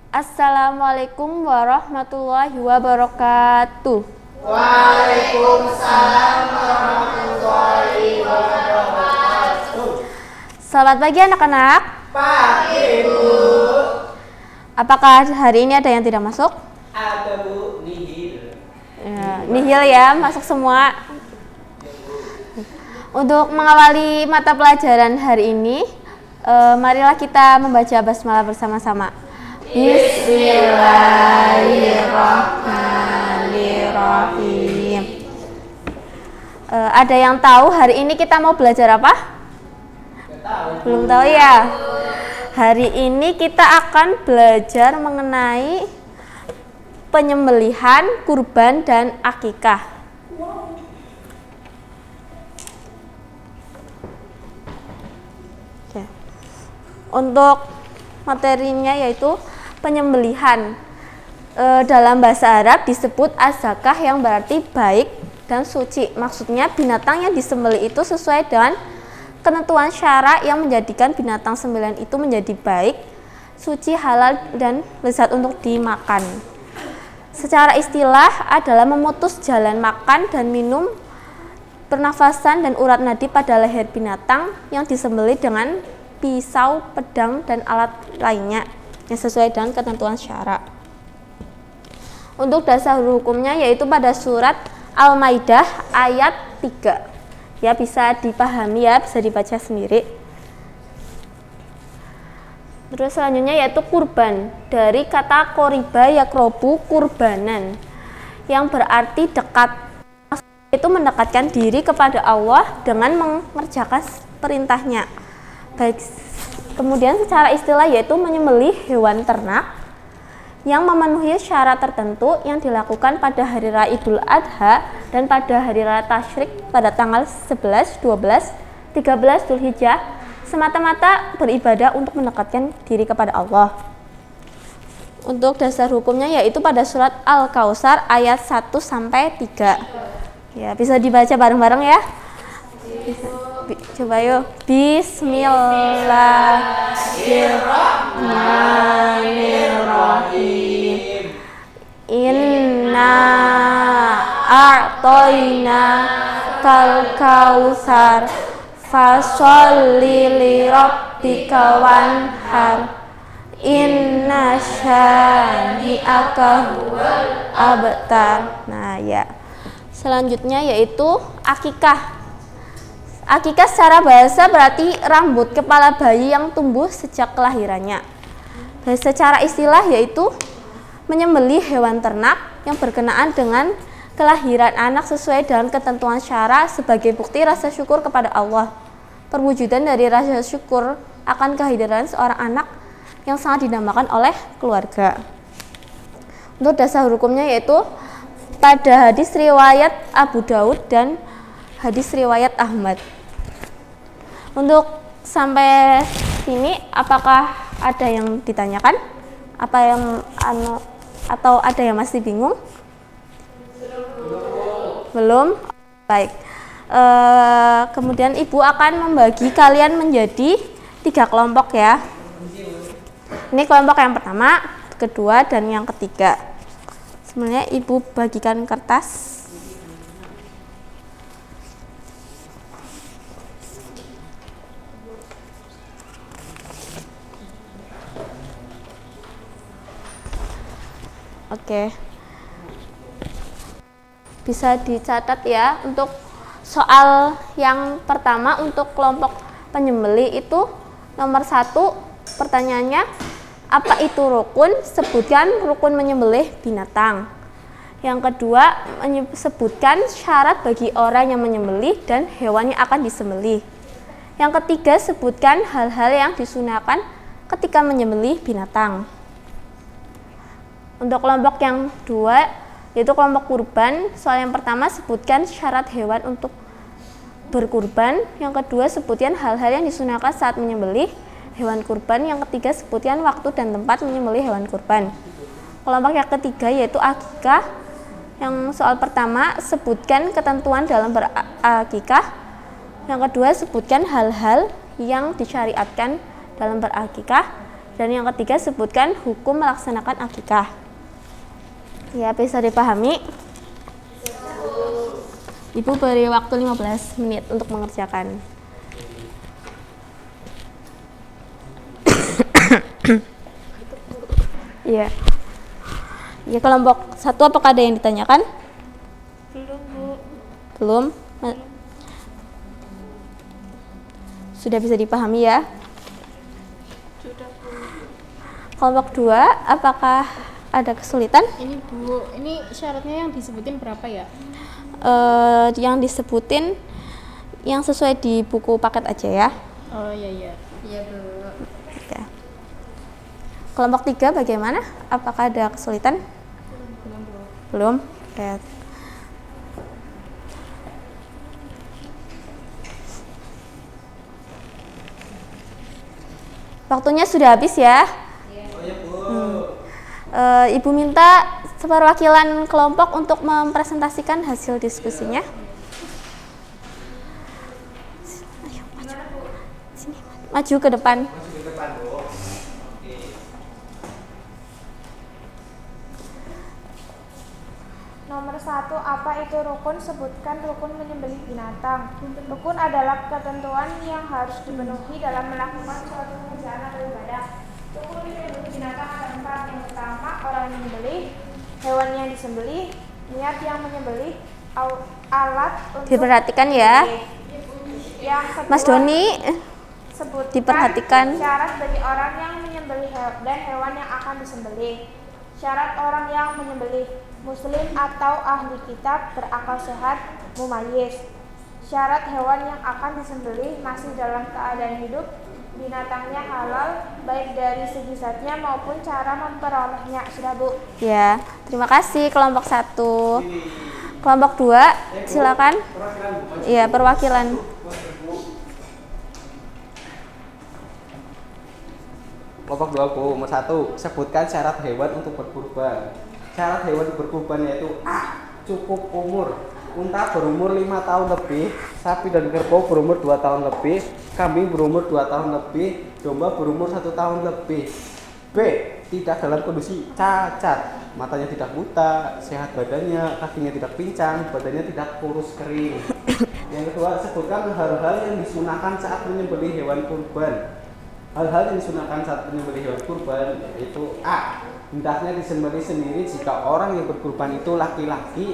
Assalamualaikum warahmatullahi wabarakatuh. Waalaikumsalam warahmatullahi wabarakatuh. Selamat pagi anak-anak. Pagi, Bu. Apakah hari ini ada yang tidak masuk? Ada, Bu. Nihil. Ya, nihil ya, masuk semua. Untuk mengawali mata pelajaran hari ini, marilah kita membaca basmalah bersama-sama. Bismillahirrahmanirrahim. Ada yang tahu hari ini kita mau belajar apa? Belum tahu ya? Hari ini kita akan belajar mengenai penyembelihan, kurban, dan akikah. Oke. Untuk materinya yaitu penyembelihan. Dalam bahasa Arab disebut az-zakah yang berarti baik dan suci. Maksudnya binatang yang disembelih itu sesuai dengan ketentuan syara yang menjadikan binatang sembelihan itu menjadi baik, suci, halal, dan lezat untuk dimakan. Secara istilah adalah memutus jalan makan dan minum, pernafasan dan urat nadi pada leher binatang yang disembelih dengan pisau, pedang, dan alat lainnya yang sesuai dengan ketentuan syara. Untuk dasar hukumnya yaitu pada surat Al-Maidah ayat 3. Ya, bisa dipahami ya, bisa dibaca sendiri. Terus selanjutnya yaitu kurban, dari kata koriba yakrobu, kurbanan, yang berarti dekat, itu mendekatkan diri kepada Allah dengan mengerjakan perintahnya. Baik, kemudian secara istilah yaitu menyembelih hewan ternak yang memenuhi syarat tertentu yang dilakukan pada hari raya Idul Adha dan pada hari raya Tasyrik pada tanggal 11, 12, 13 Dzulhijjah, semata-mata beribadah untuk mendekatkan diri kepada Allah. Untuk dasar hukumnya yaitu pada surat Al-Kautsar ayat 1 sampai 3. Ya, bisa dibaca bareng-bareng ya. Coba yuk. Bismillahirrahmanirrahim. Inna a'toina kal kautsar fasholli li rabbika wanhar inna syani'aka huwal abtar. Nah ya, selanjutnya yaitu akikah. Akikah secara bahasa berarti rambut kepala bayi yang tumbuh sejak kelahirannya. Dan secara istilah yaitu menyembelih hewan ternak yang berkenaan dengan kelahiran anak sesuai dengan ketentuan syara sebagai bukti rasa syukur kepada Allah. Perwujudan dari rasa syukur akan kehadiran seorang anak yang sangat dinamakan oleh keluarga. Untuk dasar hukumnya yaitu pada hadis riwayat Abu Daud dan hadis riwayat Ahmad. Untuk sampai sini apakah ada yang ditanyakan? Apa yang atau ada yang masih bingung? Belum? Baik. Kemudian ibu akan membagi kalian menjadi 3 kelompok ya. Ini kelompok yang pertama, kedua, dan yang ketiga. Sebenarnya ibu bagikan kertas. Oke. Bisa dicatat ya untuk soal yang pertama untuk kelompok penyembelih itu nomor 1 pertanyaannya, apa itu rukun? Sebutkan rukun menyembelih binatang. Yang kedua, sebutkan syarat bagi orang yang menyembelih dan hewan yang akan disembelih. Yang ketiga, sebutkan hal-hal yang disunahkan ketika menyembelih binatang. Untuk kelompok yang 2 yaitu kelompok kurban, soal yang pertama sebutkan syarat hewan untuk berkurban. Yang kedua, sebutkan hal-hal yang disunahkan saat menyembelih hewan kurban. Yang ketiga, sebutkan waktu dan tempat menyembelih hewan kurban. Kelompok yang ketiga yaitu akikah. Yang soal pertama, sebutkan ketentuan dalam berakikah. Yang kedua, sebutkan hal-hal yang disyariatkan dalam berakikah. Dan yang ketiga, sebutkan hukum melaksanakan akikah. Ya, bisa dipahami? Ibu beri waktu 15 menit untuk mengerjakan. Iya. Ya, kelompok 1 apakah ada yang ditanyakan? Belum, Bu. Belum? Sudah bisa dipahami ya? Sudah, Bu. Kelompok 2 apakah ada kesulitan? Ini Bu, ini syaratnya yang disebutin berapa ya? Yang disebutin yang sesuai di buku paket aja ya. Oh iya. Iya, Bu. Oke. Kelompok 3 bagaimana? Apakah ada kesulitan? Belum. Oke. Waktunya sudah habis ya. Ibu minta perwakilan kelompok untuk mempresentasikan hasil diskusinya. Ayo, maju. Sini, maju ke depan. Nomor 1, apa itu rukun? Sebutkan rukun menyembelih binatang. Rukun adalah ketentuan yang harus dipenuhi dalam melakukan suatu pekerjaan atau ibadah. Rukun menyembelih binatang ada 4. Yang pertama, orang yang menyembelih, hewan yang disembelih, niat yang menyembelih, alat untuk Diperhatikan ya. Yang kedua, Mas Doni, sebutkan diperhatikan syarat bagi orang yang menyembelih dan hewan yang akan disembelih. Syarat orang yang menyembelih: muslim atau ahli kitab, berakal sehat, mumayyiz. Syarat hewan yang akan disembelih masih dalam keadaan hidup, binatangnya halal baik dari segi zatnya maupun cara memperolehnya. Sudah, Bu? ya. Terima kasih kelompok 1. Kelompok 2 silakan. Iya, perwakilan. Kelompok 2 Bu, nomor 1, sebutkan syarat hewan untuk berkurban. Syarat hewan berkurban yaitu A. Cukup umur. Unta berumur 5 tahun lebih, sapi dan kerbau berumur 2 tahun lebih, kambing berumur 2 tahun lebih, domba berumur 1 tahun lebih. B. Tidak dalam kondisi cacat, matanya tidak buta, sehat badannya, kakinya tidak pincang, badannya tidak kurus kering. Yang kedua, sebutkan hal-hal yang disunahkan saat menyembelih hewan kurban. Hal-hal yang disunahkan saat menyembelih hewan kurban yaitu A. Hendaknya disembelih sendiri jika orang yang berkurban itu laki-laki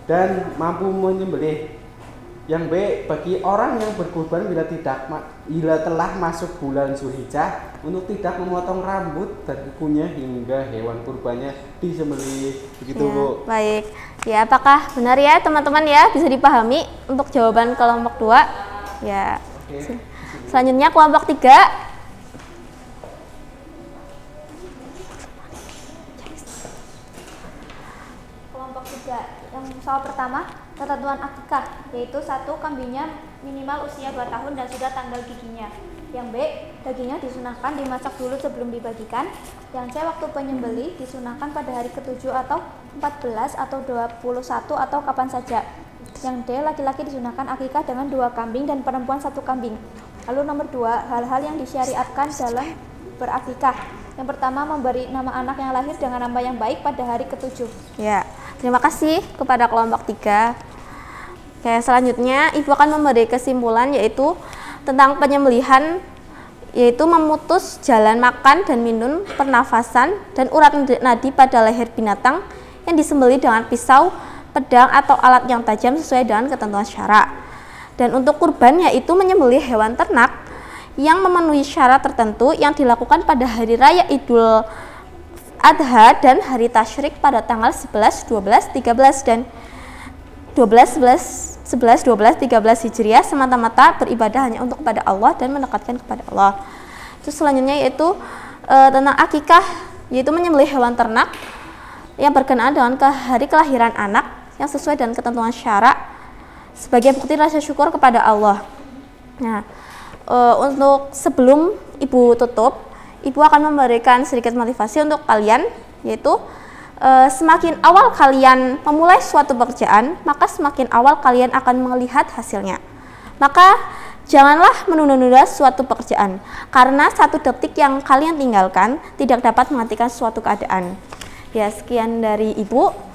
dan mampu menyembelih. Yang B. Bagi orang yang berkurban bila telah masuk bulan Zulhijjah untuk tidak memotong rambut dan kukunya hingga hewan kurbannya disembelih. Begitu, Ya, Bu. baik. Ya, apakah benar ya teman-teman ya? Bisa dipahami untuk jawaban kelompok 2? Ya. Oke. Selanjutnya kelompok 3. Kelompok 3, yang soal pertama, ketentuan akikah, yaitu 1. Kambingnya minimal usia 2 tahun dan sudah tanggal giginya. Yang B, dagingnya disunahkan dimasak dulu sebelum dibagikan. Yang C, waktu penyembelih disunahkan pada hari ke-7 atau 14 atau 21 atau kapan saja. Yang D, laki-laki disunahkan akikah dengan 2 kambing dan perempuan 1 kambing. Lalu nomor 2, hal-hal yang disyariatkan dalam berakikah. Yang pertama, memberi nama anak yang lahir dengan nama yang baik pada hari ke-7. Ya, terima kasih kepada kelompok 3. Oke, selanjutnya Ibu akan memberi kesimpulan yaitu tentang penyembelihan, yaitu memutus jalan makan dan minum, pernafasan, dan urat nadi pada leher binatang yang disembelih dengan pisau, pedang, atau alat yang tajam sesuai dengan ketentuan syara. Dan untuk kurban yaitu menyembelih hewan ternak yang memenuhi syarat tertentu yang dilakukan pada hari raya Idul Adha dan hari tasyrik pada tanggal 11, 12, 13 dan 11, 12, 13 Hijriah semata-mata beribadah hanya untuk kepada Allah dan mendekatkan kepada Allah. Terus selanjutnya yaitu tentang akikah, yaitu menyembelih hewan ternak yang berkenaan dengan hari kelahiran anak yang sesuai dengan ketentuan syara sebagai bukti rasa syukur kepada Allah. Nah, untuk sebelum Ibu tutup, Ibu akan memberikan sedikit motivasi untuk kalian, yaitu semakin awal kalian memulai suatu pekerjaan, maka semakin awal kalian akan melihat hasilnya. Maka janganlah menunda-nunda suatu pekerjaan, karena 1 detik yang kalian tinggalkan tidak dapat menghentikan suatu keadaan. Ya, sekian dari Ibu.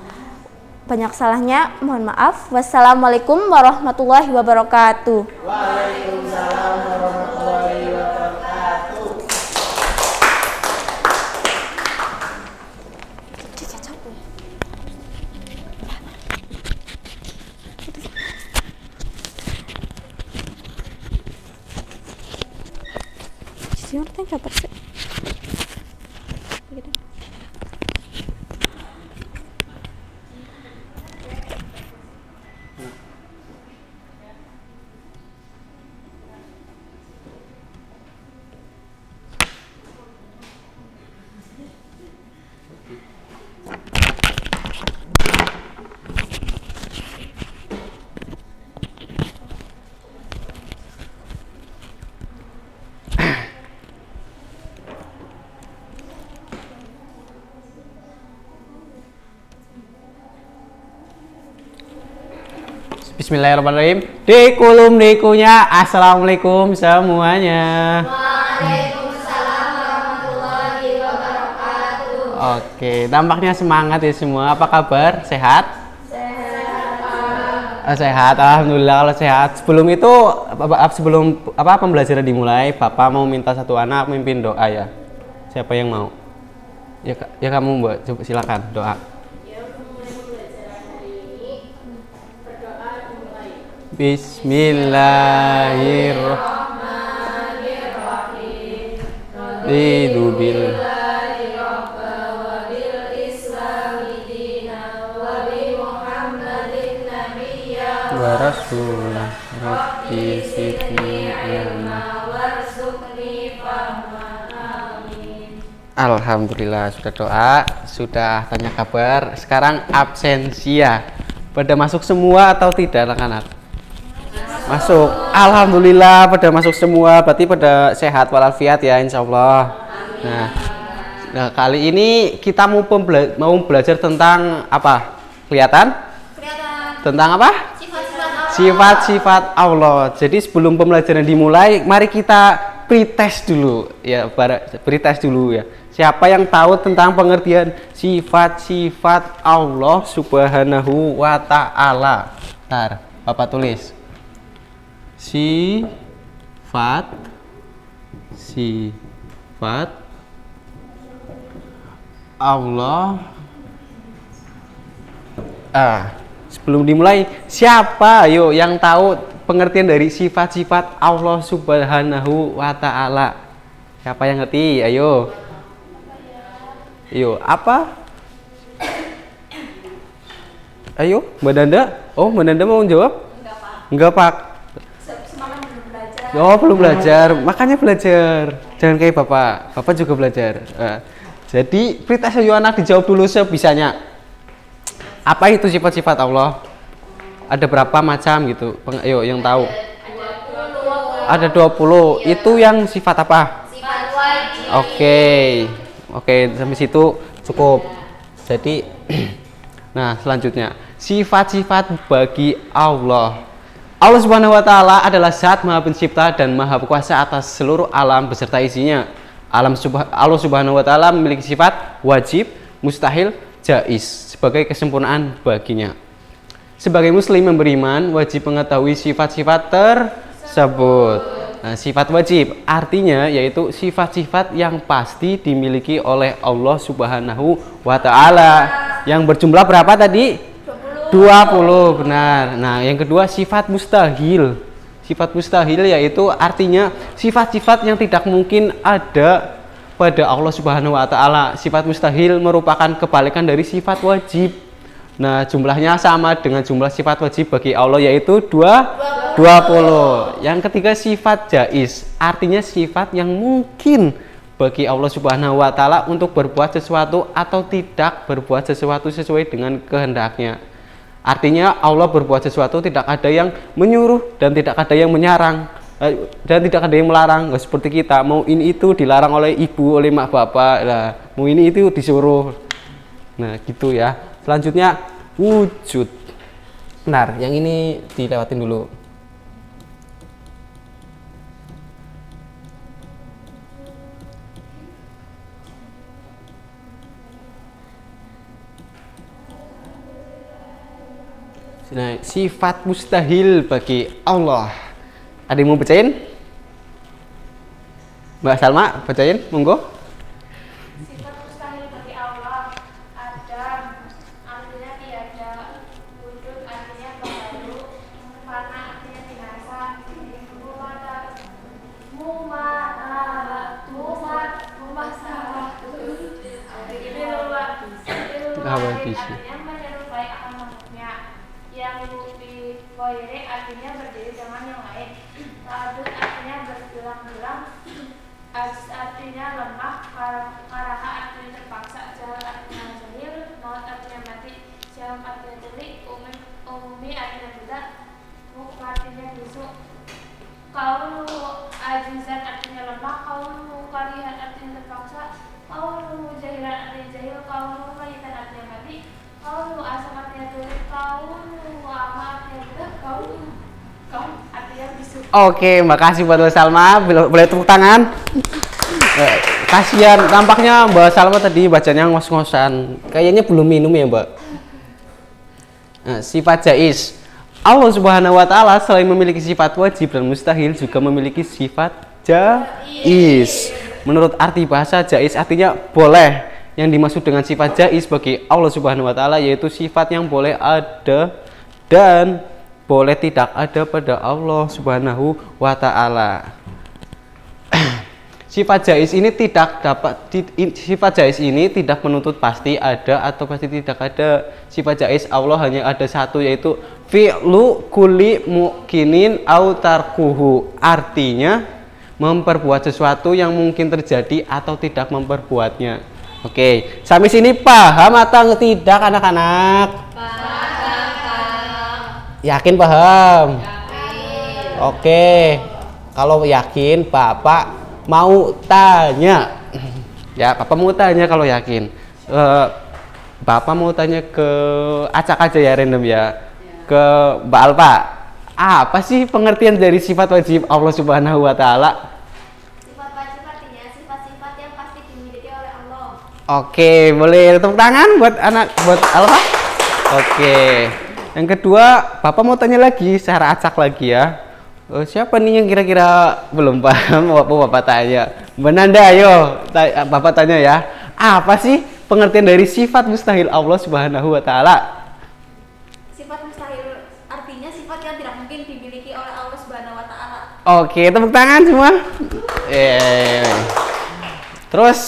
Banyak salahnya, mohon maaf. Wassalamualaikum warahmatullahi wabarakatuh. Waalaikumsalam warahmatullahi wabarakatuh. Bismillahirrahmanirrahim. Dikulum dikunya. Assalamualaikum semuanya. Waalaikumsalam warahmatullahi wabarakatuh. Oke, tampaknya semangat ya semua. Apa kabar? Sehat? Sehat. Alhamdulillah kalau sehat. Sebelum itu, sebelum pembelajaran dimulai, Bapak mau minta satu anak mimpin doa ya. Siapa yang mau? Ya kamu Mbak, coba silakan doa. Bismillahirrahmanirrahim. raditu bil wa rasul rabbi zidni ilma. Alhamdulillah sudah doa, sudah tanya kabar. Sekarang absensia. Pada masuk semua atau tidak anak-anak? Masuk. Alhamdulillah pada masuk semua. Berarti pada sehat walafiat ya insyaallah. Nah kali ini kita mau belajar tentang apa? Kelihatan? Tentang apa? Sifat-sifat Allah. Jadi sebelum pembelajaran dimulai, mari kita pretest dulu ya, pretest dulu ya. Siapa yang tahu tentang pengertian sifat-sifat Allah Subhanahu wa Ta'ala? Ntar, Bapak tulis. Sifat Allah. Sebelum dimulai, siapa ayo yang tahu pengertian dari sifat-sifat Allah Subhanahu wa Ta'ala? Siapa yang ngerti? Ayo. Apa? Ayo, Mbak Danda. Oh, Mbak Danda mau jawab? Enggak, Pak. Semalam belum belajar. Oh, belum belajar. Makanya belajar. Jangan kayak Bapak. Bapak juga belajar. Jadi, Prita ayo anak dijawab dulu sebisanya. Apa itu sifat-sifat Allah? Ada berapa macam gitu? Ayo yang tahu. Ada 20. Itu yang sifat apa? Sifat wajib. Oke, sampai situ cukup. Jadi nah, selanjutnya sifat-sifat bagi Allah. Allah Subhanahu wa Ta'ala adalah Zat Maha Pencipta dan Maha Kuasa atas seluruh alam beserta isinya. Allah Subhanahu wa Ta'ala memiliki sifat wajib, mustahil, jaiz sebagai kesempurnaan baginya. Sebagai muslim yang beriman, wajib mengetahui sifat-sifat tersebut. Nah, sifat wajib artinya yaitu sifat-sifat yang pasti dimiliki oleh Allah Subhanahu wa Ta'ala. Yang berjumlah berapa tadi? 20, benar. Nah, yang kedua sifat mustahil. Sifat mustahil yaitu artinya sifat-sifat yang tidak mungkin ada pada Allah Subhanahu wa Ta'ala. Sifat mustahil merupakan kebalikan dari sifat wajib. Nah, jumlahnya sama dengan jumlah sifat wajib bagi Allah yaitu 20. Yang ketiga sifat jaiz, artinya sifat yang mungkin bagi Allah Subhanahu wa Ta'ala untuk berbuat sesuatu atau tidak berbuat sesuatu sesuai dengan kehendaknya. Artinya Allah berbuat sesuatu tidak ada yang menyuruh dan tidak ada yang menyarang dan tidak ada yang melarang. Nggak seperti kita mau ini itu dilarang oleh ibu, oleh mak bapak, nah, mau ini itu disuruh. Nah gitu ya. Selanjutnya wujud. Benar, yang ini dilewatin dulu. Nah, sifat mustahil bagi Allah. Ada yang mau bacain? Mbak Salma, bacain, monggo. Sifat mustahil bagi Allah ada, artinya tiada, wujud artinya baru, fana artinya binasa, artinya menyerupai akan makhluknya. Yang di koire artinya berdiri dengan yang lain. Tadud artinya bergelang-gelang. Aziz artinya lemah. Karaha artinya terpaksa. Jahal artinya jahil. Maut artinya mati. Syam artinya delik. Umumi artinya budak. Muk artinya busuk. Kaulu azizat artinya lemah. Kaulu karihat artinya terpaksa. Kaulu jahilan artinya jahil. Kaulu mayitan artinya mati. Kaulu asam artinya delik. Kaulu ama artinya budak. Kaulu artinya busuk. Oke, makasih buat Mbak Salma. Boleh tepuk tangan. Kasihan, tampaknya Mbak Salma tadi bacanya ngos-ngosan. Kayaknya belum minum ya, Mbak. Nah, sifat jaiz. Allah Subhanahu wa Ta'ala selain memiliki sifat wajib dan mustahil juga memiliki sifat jaiz. Menurut arti bahasa, jaiz artinya boleh. Yang dimaksud dengan sifat jaiz bagi Allah Subhanahu wa Ta'ala yaitu sifat yang boleh ada dan boleh tidak ada pada Allah Subhanahu wa Ta'ala. sifat jaiz ini tidak sifat jaiz ini tidak menuntut pasti ada atau pasti tidak ada. Sifat jaiz Allah hanya ada satu, yaitu fi'lu kulli mukinin au tarkuhu. Artinya memperbuat sesuatu yang mungkin terjadi atau tidak memperbuatnya. Oke, sampai sini paham atau tidak anak-anak? Yakin paham? Oke, kalau yakin Bapak mau tanya. Ya, Bapak mau tanya kalau yakin. Bapak mau tanya ke acak aja ya, random ya. Ke Mbak Alfa. Apa sih pengertian dari sifat wajib Allah Subhanahu wa taala? Sifat wajib artinya sifat-sifat yang pasti dimiliki oleh Allah. Oke, boleh tepuk tangan buat Alfa. Oke. Yang kedua, Bapak mau tanya lagi secara acak lagi ya. Siapa nih yang kira-kira belum paham? Bapak tanya. Mbak Nanda, ayo Bapak tanya ya. Apa sih pengertian dari sifat mustahil Allah Subhanahu wa taala? Sifat mustahil artinya sifat yang tidak mungkin dimiliki oleh Allah Subhanahu wa taala. Oke, tepuk tangan semua. Terus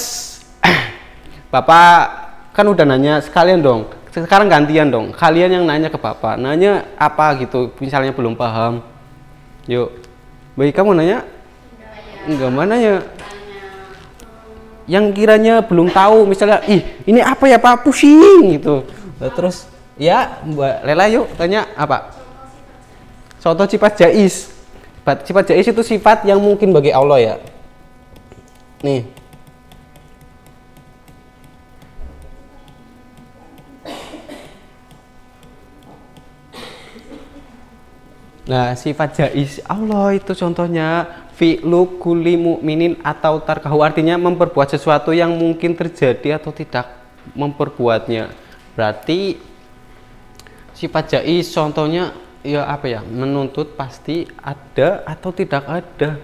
Bapak kan udah nanya, sekalian dong. Sekarang gantian dong. Kalian yang nanya ke Bapak. Nanya apa gitu, misalnya belum paham. Yuk, baik, kamu nanya? Enggak, mana ya? Yang kiranya belum tahu, misalnya, ini apa ya Pak, pusing gitu. Terus, ya Mbak Lela, yuk tanya apa? Contoh sifat jaiz. Sifat jaiz itu sifat yang mungkin bagi Allah ya. Nih. Nah, sifat jaiz Allah itu contohnya fi'lu kulli mu'minin atau tarkahu, artinya memperbuat sesuatu yang mungkin terjadi atau tidak memperbuatnya. Berarti sifat jaiz contohnya ya apa ya? Menuntut pasti ada atau tidak ada.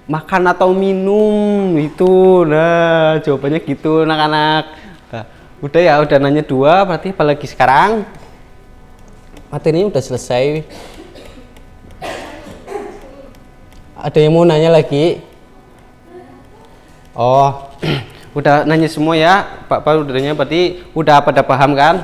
Makan atau minum itu. Nah, jawabannya gitu anak-anak. Nah, udah ya, udah nanya 2, berarti apalagi sekarang? Materinya udah selesai. Ada yang mau nanya lagi? Oh, udah nanya semua ya? Pak udah nanya, berarti udah pada paham kan?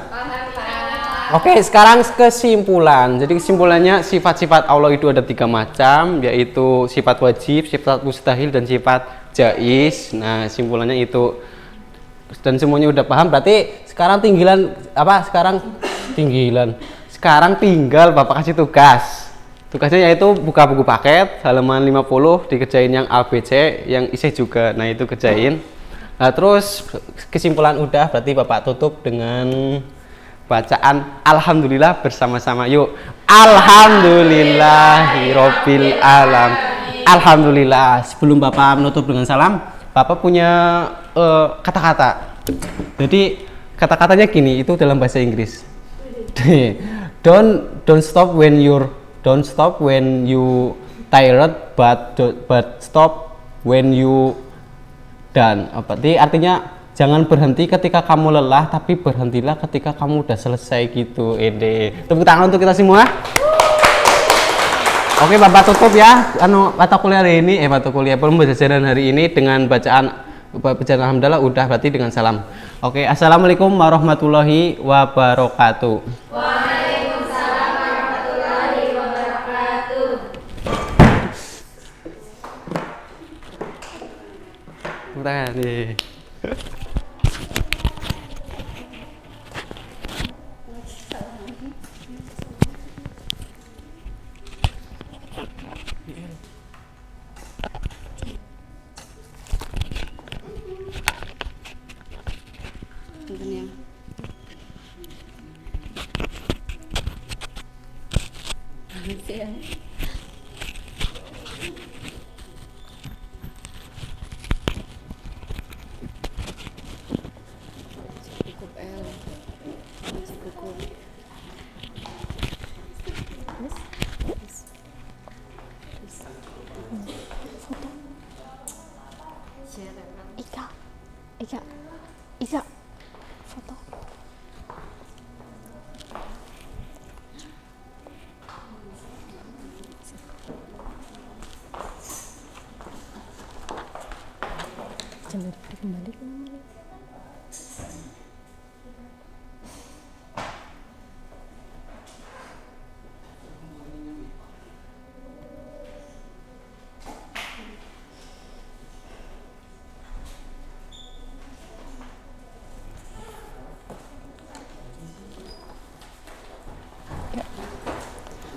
Oke, sekarang kesimpulan. Jadi kesimpulannya sifat-sifat Allah itu ada 3 macam, yaitu sifat wajib, sifat mustahil, dan sifat jaiz. Nah, simpulannya itu. Dan semuanya udah paham, berarti sekarang Sekarang tinggal Bapak kasih tugas. Tugasnya yaitu buka buku paket halaman 50, dikerjain yang ABC, yang isi juga. Nah, itu kerjain. Nah, terus kesimpulan udah, berarti Bapak tutup dengan bacaan alhamdulillah bersama-sama. Yuk. Alhamdulillahirabbil alamin. Alhamdulillah. Sebelum Bapak menutup dengan salam, Bapak punya kata-kata. Jadi kata-katanya gini, itu dalam bahasa Inggris. Don't stop when you tired, but stop when you done. Berarti artinya jangan berhenti ketika kamu lelah, tapi berhentilah ketika kamu udah selesai gitu. Tepuk tangan untuk kita semua. Oke, Bapak tutup ya mata kuliah hari ini, pembelajaran hari ini dengan bacaan alhamdulillah udah, berarti dengan salam. Oke, assalamualaikum warahmatullahi wabarakatuh. Waalaikumsalam warahmatullahi wabarakatuh. Tangan nih. Ika, foto.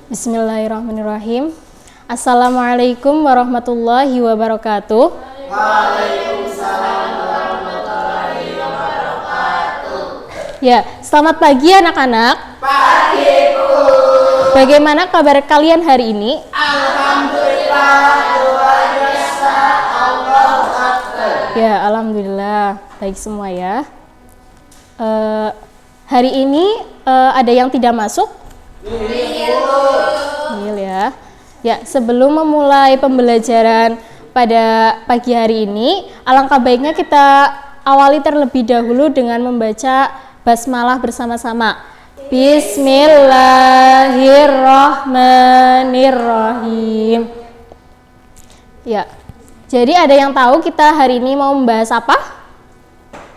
Bismillahirrahmanirrahim. Assalamualaikum warahmatullahi wabarakatuh. Waalaikumsalam warahmatullahi wabarakatuh. Ya, selamat pagi anak-anak. Pagi, Bu. Bagaimana kabar kalian hari ini? Alhamdulillah, luar biasa. Allahu Akbar. Ya, alhamdulillah. Baik semua ya. Hari ini ada yang tidak masuk? Nihil ya. Ya, sebelum memulai pembelajaran pada pagi hari ini, alangkah baiknya kita awali terlebih dahulu dengan membaca basmalah bersama-sama. Bismillahirrahmanirrahim. Ya. Jadi ada yang tahu kita hari ini mau membahas apa?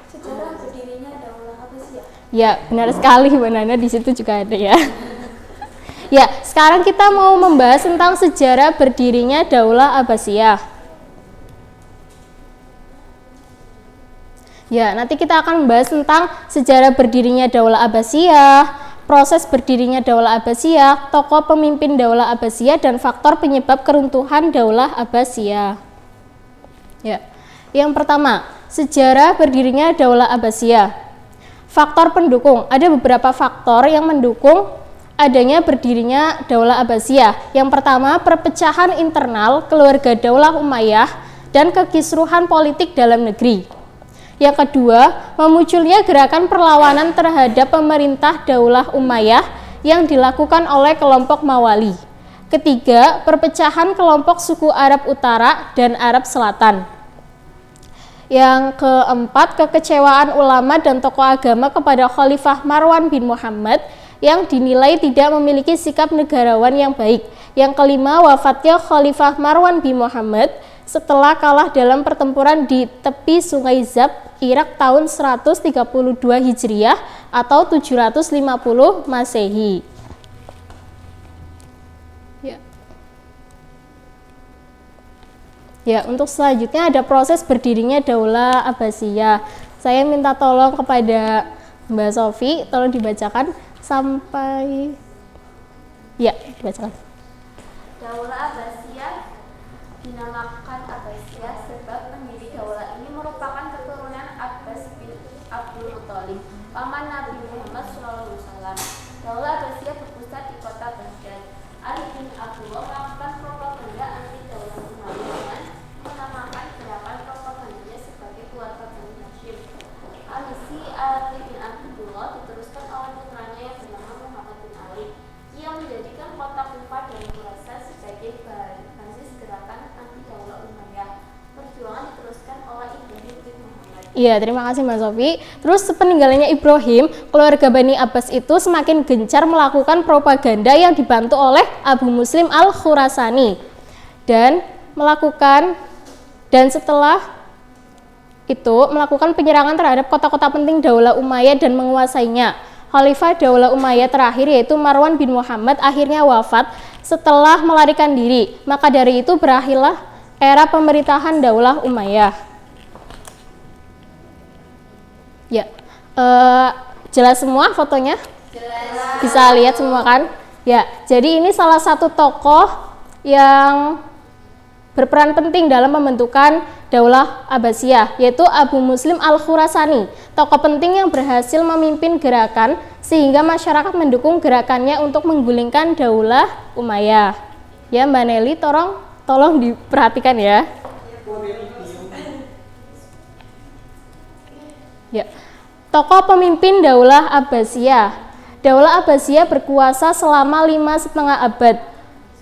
Sejarah berdirinya Daulah Abbasiyah. Ya, benar sekali Mbak Nana, di situ juga ada ya. Ya, sekarang kita mau membahas tentang sejarah berdirinya Daulah Abbasiyah. Ya, nanti kita akan membahas tentang sejarah berdirinya Daulah Abbasiyah, proses berdirinya Daulah Abbasiyah, tokoh pemimpin Daulah Abbasiyah, dan faktor penyebab keruntuhan Daulah Abbasiyah. Ya, yang pertama, sejarah berdirinya Daulah Abbasiyah. Faktor pendukung, ada beberapa faktor yang mendukung adanya berdirinya Daulah Abbasiyah. Yang pertama, perpecahan internal keluarga Daulah Umayyah dan kekisruhan politik dalam negeri. Yang kedua, memunculnya gerakan perlawanan terhadap pemerintah Daulah Umayyah yang dilakukan oleh kelompok Mawali. Ketiga, perpecahan kelompok suku Arab Utara dan Arab Selatan. Yang keempat, kekecewaan ulama dan tokoh agama kepada Khalifah Marwan bin Muhammad yang dinilai tidak memiliki sikap negarawan yang baik. Yang kelima, wafatnya Khalifah Marwan bin Muhammad setelah kalah dalam pertempuran di tepi Sungai Zab, Irak tahun 132 Hijriah atau 750 Masehi. Ya, untuk selanjutnya ada proses berdirinya Daulah Abbasiyah. Saya minta tolong kepada Mbak Sofi, tolong dibacakan sampai dibacakan. Daulah Abbasiyah dinamakan Abbasiyah sebab pendiri daulah ini merupakan keturunan Abbas bin Abdul Muthalib, paman Nabi Muhammad SAW. Daulah Abbasiyah berpusat di kota Baghdad. Ali bin Abdullah melakukan propaganda anti daulah Umayyah dengan menamakan gerakan propagandanya sebagai keluarga Bani Hashim. Misi Ali bin Abdullah diteruskan oleh putranya yang bernama Muhammad bin Ali. Ia menjadikan kota Kufah dan Khurasan sebagai basis gerakan anti daulah Umayyah. Perjuangan diteruskan oleh Ibrahim bin Muhammad. Iya, terima kasih Mbak Sofi. Terus sepeninggalannya Ibrahim, keluarga Bani Abbas itu semakin gencar melakukan propaganda yang dibantu oleh Abu Muslim al-Khurasani dan setelah itu melakukan penyerangan terhadap kota-kota penting Daulah Umayyah dan menguasainya. Khalifah Daulah Umayyah terakhir yaitu Marwan bin Muhammad akhirnya wafat setelah melarikan diri. Maka dari itu berakhirlah era pemerintahan Daulah Umayyah. Ya, jelas semua fotonya? Jelas. Bisa lihat semua kan? Ya, jadi ini salah satu tokoh yang berperan penting dalam pembentukan Daulah Abbasiyah, yaitu Abu Muslim al-Khurasani, tokoh penting yang berhasil memimpin gerakan sehingga masyarakat mendukung gerakannya untuk menggulingkan Daulah Umayyah. Ya, Mbak Nelly, tolong diperhatikan ya. Ya, tokoh pemimpin Daulah Abbasiyah. Daulah Abbasiyah berkuasa selama 5,5 abad.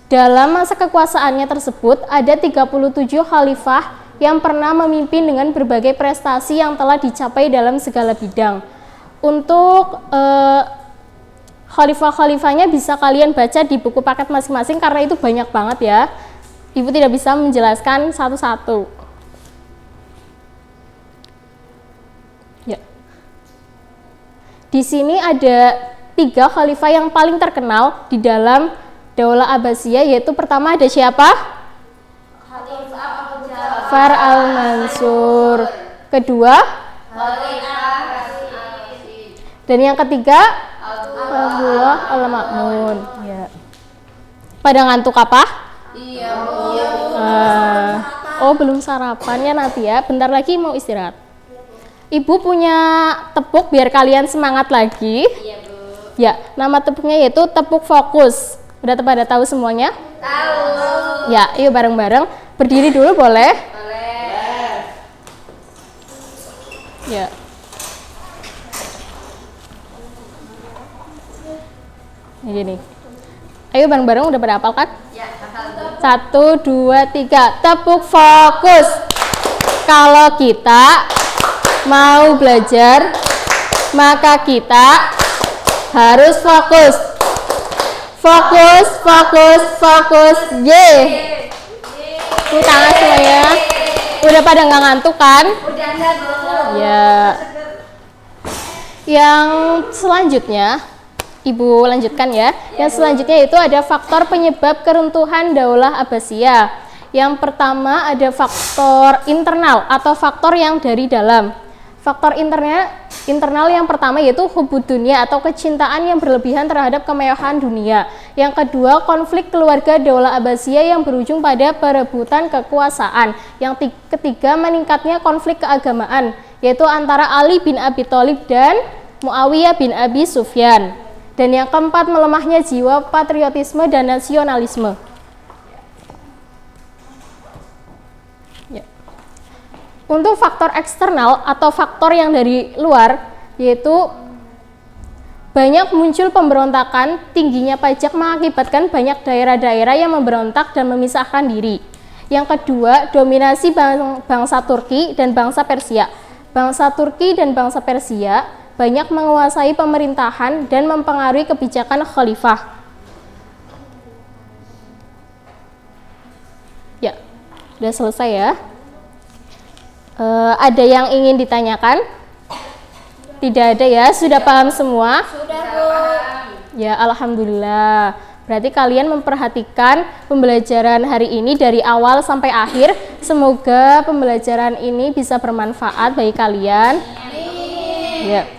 Dalam masa kekuasaannya tersebut, ada 37 khalifah yang pernah memimpin dengan berbagai prestasi yang telah dicapai dalam segala bidang. Untuk khalifah-khalifahnya bisa kalian baca di buku paket masing-masing karena itu banyak banget ya. Ibu tidak bisa menjelaskan satu-satu. Di sini ada 3 khalifah yang paling terkenal di dalam Daulah Abbasiyah, yaitu pertama ada siapa? Khalifah Abu Ja'far Far al-Mansur. Kedua? Khalifah Rasyid. Dan yang ketiga? Abdullah al-Ma'mun. Ya. Pada ngantuk apa? Iya, Oh, belum sarapannya nanti ya. Bentar lagi mau istirahat. Ibu punya tepuk biar kalian semangat lagi. Iya, Bu. Ya, nama tepuknya yaitu tepuk fokus. Udah pada tahu semuanya? Tahu. Ya, yuk bareng-bareng. Berdiri dulu boleh? Boleh. Ya. Gini. Ayo bareng-bareng, udah pada hafal kan? Ya, hafal. 1, 2, 3. Tepuk fokus. Kalau kita mau belajar, maka kita harus fokus. Fokus, fokus, fokus. Yeay. Ini tangan semuanya. Udah pada nggak ngantuk kan? Udah enggak, Bu? Ya. Yang selanjutnya, Ibu lanjutkan ya. Yang selanjutnya itu ada faktor penyebab keruntuhan Daulah Abbasiyah. Yang pertama ada faktor internal atau faktor yang dari dalam. Faktor internal yang pertama yaitu hubud dunia atau kecintaan yang berlebihan terhadap kemewahan dunia. Yang kedua, konflik keluarga Daulah Abbasiyah yang berujung pada perebutan kekuasaan. Yang ketiga, meningkatnya konflik keagamaan yaitu antara Ali bin Abi Thalib dan Muawiyah bin Abi Sufyan. Dan yang keempat, melemahnya jiwa patriotisme dan nasionalisme. Ya. Untuk faktor eksternal atau faktor yang dari luar, yaitu banyak muncul pemberontakan, tingginya pajak mengakibatkan banyak daerah-daerah yang memberontak dan memisahkan diri. Yang kedua, dominasi bangsa Turki dan bangsa Persia. Bangsa Turki dan bangsa Persia banyak menguasai pemerintahan dan mempengaruhi kebijakan khalifah. Ya, sudah selesai ya. Ada yang ingin ditanyakan? Tidak ada ya, sudah paham semua? Sudah, Bu. Ya, alhamdulillah. Berarti kalian memperhatikan pembelajaran hari ini dari awal sampai akhir. Semoga pembelajaran ini bisa bermanfaat bagi kalian. Ya.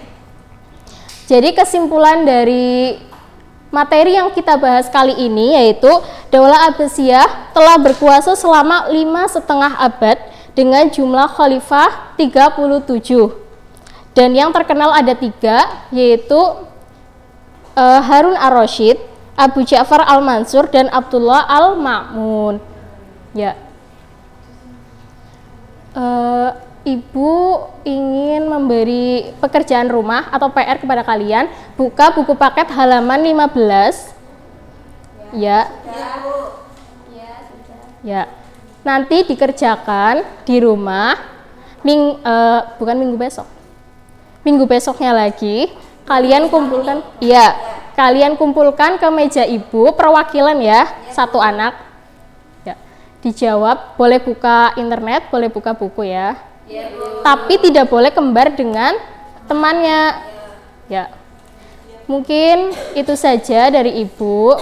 Jadi kesimpulan dari materi yang kita bahas kali ini yaitu Daulah Abbasiyah telah berkuasa selama 5,5 abad dengan jumlah khalifah 37. Dan yang terkenal ada 3 yaitu Harun ar-Rasyid, Abu Ja'far al-Mansur dan Abdullah al-Ma'mun. Ya. Ibu ingin memberi pekerjaan rumah atau PR kepada kalian. Buka buku paket halaman 15. Ya. Ya. Nanti dikerjakan di rumah. Bukan minggu besok. Minggu besoknya lagi kalian kumpulkan. Iya. Kalian kumpulkan ke meja ibu perwakilan ya, 1 anak. Ya. Dijawab, boleh buka internet, boleh buka buku ya. Ya, Bu. Tapi tidak boleh kembar dengan temannya. Ya. Mungkin itu saja dari Ibu.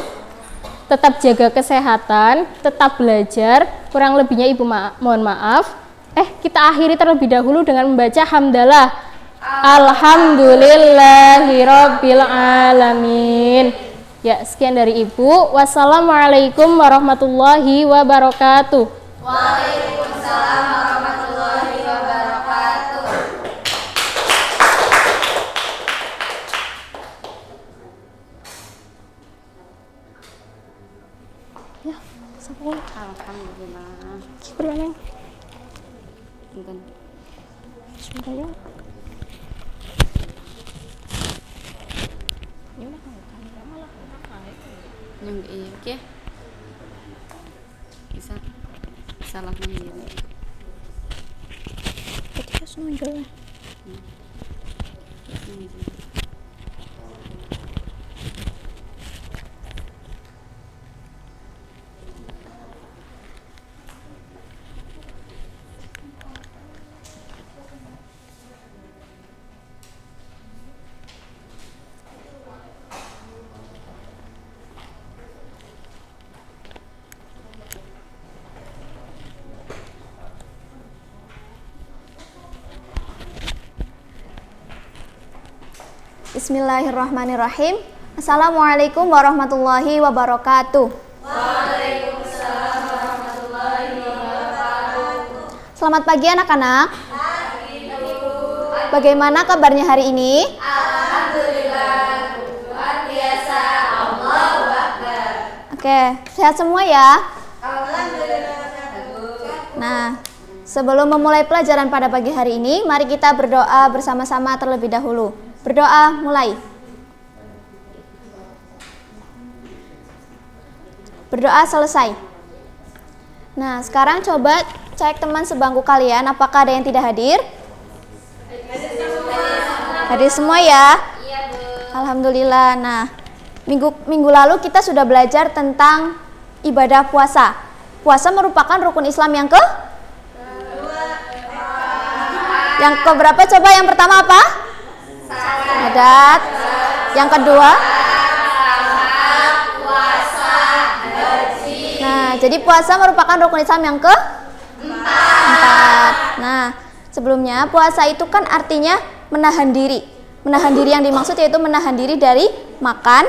Tetap jaga kesehatan, tetap belajar. Kurang lebihnya Ibu mohon maaf. Kita akhiri terlebih dahulu dengan membaca hamdalah. Alhamdulillahirabbil alamin. Ya, sekian dari Ibu. Wassalamualaikum warahmatullahi wabarakatuh. Waalaikumsalam warahmatullahi wabarakatuh. Ya, sampai. Alhamdulillah. Berapa? Bukan. Sebentar ya. Yang iya, oke. Bisa salah mandiri. Ketika sunjul. Bismillahirrahmanirrahim. Assalamualaikum warahmatullahi wabarakatuh. Waalaikumsalam warahmatullahi wabarakatuh. Selamat pagi anak-anak. Bagaimana kabarnya hari ini? Alhamdulillah, luar biasa. Allahu Akbar. Oke, sehat semua ya? Alhamdulillah. Nah, sebelum memulai pelajaran pada pagi hari ini, mari kita berdoa bersama-sama terlebih dahulu. Berdoa mulai. Berdoa selesai. Nah, sekarang coba cek teman sebangku kalian, apakah ada yang tidak hadir? Hadir semua ya? Iya, Bu. Alhamdulillah. Nah, minggu lalu kita sudah belajar tentang ibadah puasa. Puasa merupakan rukun Islam yang yang keberapa coba? Yang pertama apa? Syahadat. Yang kedua? Puasa, haji. Nah, jadi puasa merupakan rukun Islam yang keempat. Nah, sebelumnya puasa itu kan artinya menahan diri. Menahan diri yang dimaksud yaitu menahan diri dari makan,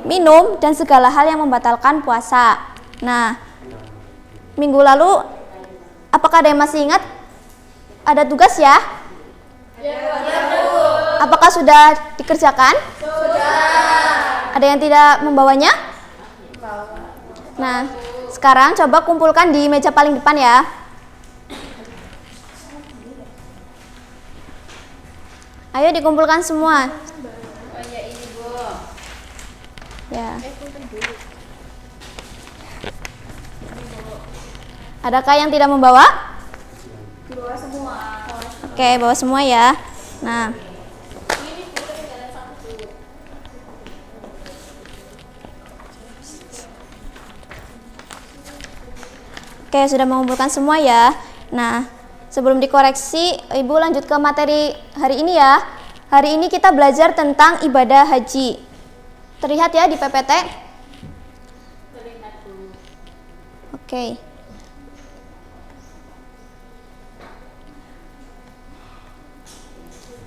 minum, dan segala hal yang membatalkan puasa. Nah, minggu lalu apakah ada yang masih ingat? Ada tugas ya? Apakah sudah dikerjakan? Sudah. Ada yang tidak membawanya? Nah, sekarang coba kumpulkan di meja paling depan ya. Ayo dikumpulkan semua. Oh ya, ini, Bu. Ya. Adakah yang tidak membawa? Bawa semua. Oke, bawa semua ya. Nah, oke, sudah mengumpulkan semua ya. Nah, sebelum dikoreksi, Ibu lanjut ke materi hari ini ya. Hari ini kita belajar tentang ibadah haji. Terlihat ya di PPT? Terlihat, Bu. Oke.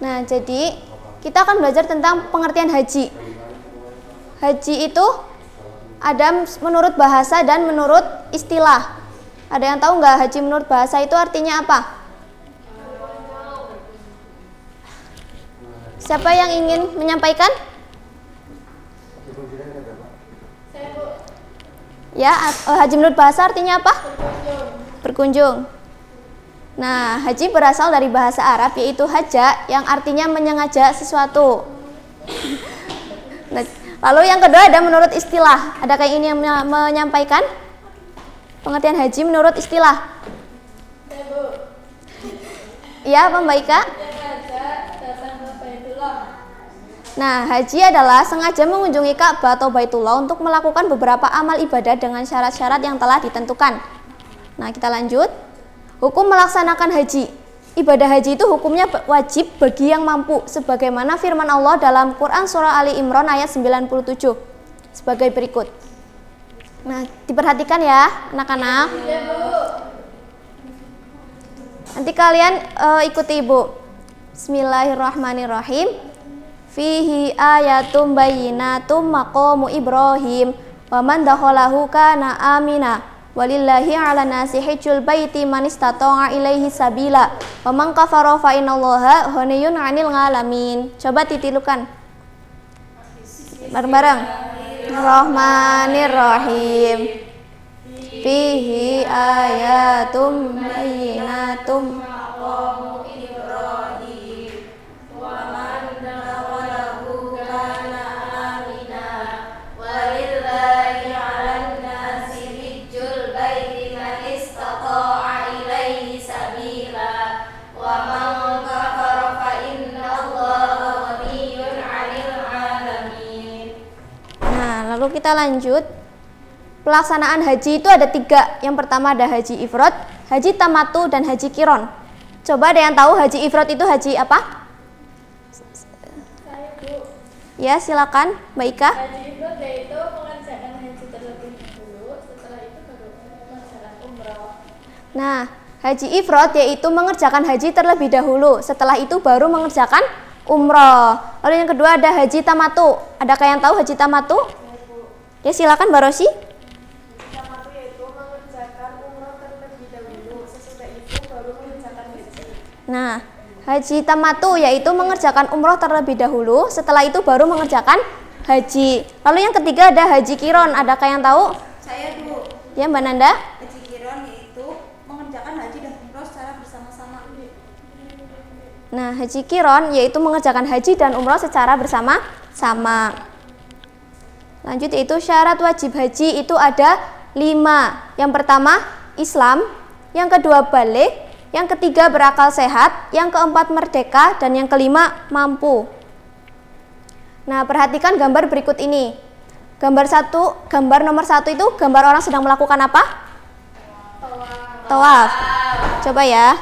Nah, jadi kita akan belajar tentang pengertian haji. Haji itu ada menurut bahasa dan menurut istilah. Ada yang tahu nggak haji menurut bahasa itu artinya apa? Siapa yang ingin menyampaikan? Ya, haji menurut bahasa artinya apa? Berkunjung. Nah, haji berasal dari bahasa Arab yaitu haja yang artinya menyengaja sesuatu. Nah, lalu yang kedua ada menurut istilah. Adakah yang ingin menyampaikan pengertian haji menurut istilah? Iya, Pak Mbak Ika? Nah, haji adalah sengaja mengunjungi Ka'bah atau Baitullah untuk melakukan beberapa amal ibadah dengan syarat-syarat yang telah ditentukan. Nah, kita lanjut. Hukum melaksanakan haji. Ibadah haji itu hukumnya wajib bagi yang mampu, sebagaimana firman Allah dalam Quran Surah Ali Imran ayat 97 sebagai berikut. Nah, diperhatikan ya anak-anak. Nanti kalian ikuti Ibu. Bismillahirrahmanirrahim. Fihi ayatum bayyinatum maqamu Ibrahim wa man dakhalahu kana amina. Walillahi ala nasi hijjul baiti man istata'a ilaihi sabila wa man kafara fa innallaha ghaniyun 'anil 'alamin. Coba ditilukan bareng-bareng. Rahmanirrahim. Fihi ayatum bayyinatum Maqamu Ibrahim wa man dakhalahu kana amina. Walillahi 'alan nasi hijjul baiti man istata'a ilaihi sabila wa man kafara fa innallaha ghaniyyun 'anil 'alamin. Nah, lalu kita lanjut. Pelaksanaan haji itu ada 3. Yang pertama ada haji ifrad, haji tamatu, dan haji kiron. Coba ada yang tahu haji ifrad itu haji apa? Saya, Bu. Ya, silakan Mbak Ika. Haji ifrad yaitu mengerjakan haji terlebih dahulu, setelah itu baru mengerjakan umroh. Nah, haji ifrad yaitu mengerjakan haji terlebih dahulu, setelah itu baru mengerjakan umroh. Lalu yang kedua ada haji tamatu. Adakah yang tahu haji tamatu? Ya silakan Mbak Rosi. Tamatu yaitu mengerjakan umroh terlebih dahulu, sesudah itu baru mengerjakan haji. Nah, haji tamatu yaitu mengerjakan umroh terlebih dahulu, setelah itu baru mengerjakan haji. Lalu yang ketiga ada haji kiron. Adakah yang tahu? Saya dulu. Ya Mbak Nanda. Haji kiron yaitu mengerjakan haji dan umroh secara bersama-sama. Nah, haji kiron yaitu mengerjakan haji dan umroh secara bersama-sama. Lanjut yaitu syarat wajib haji itu ada 5. Yang pertama Islam, yang kedua balik, yang ketiga berakal sehat, yang keempat merdeka, dan yang kelima mampu. Nah, perhatikan gambar berikut ini. Gambar nomor 1 itu gambar orang sedang melakukan apa? Tawaf. Coba ya.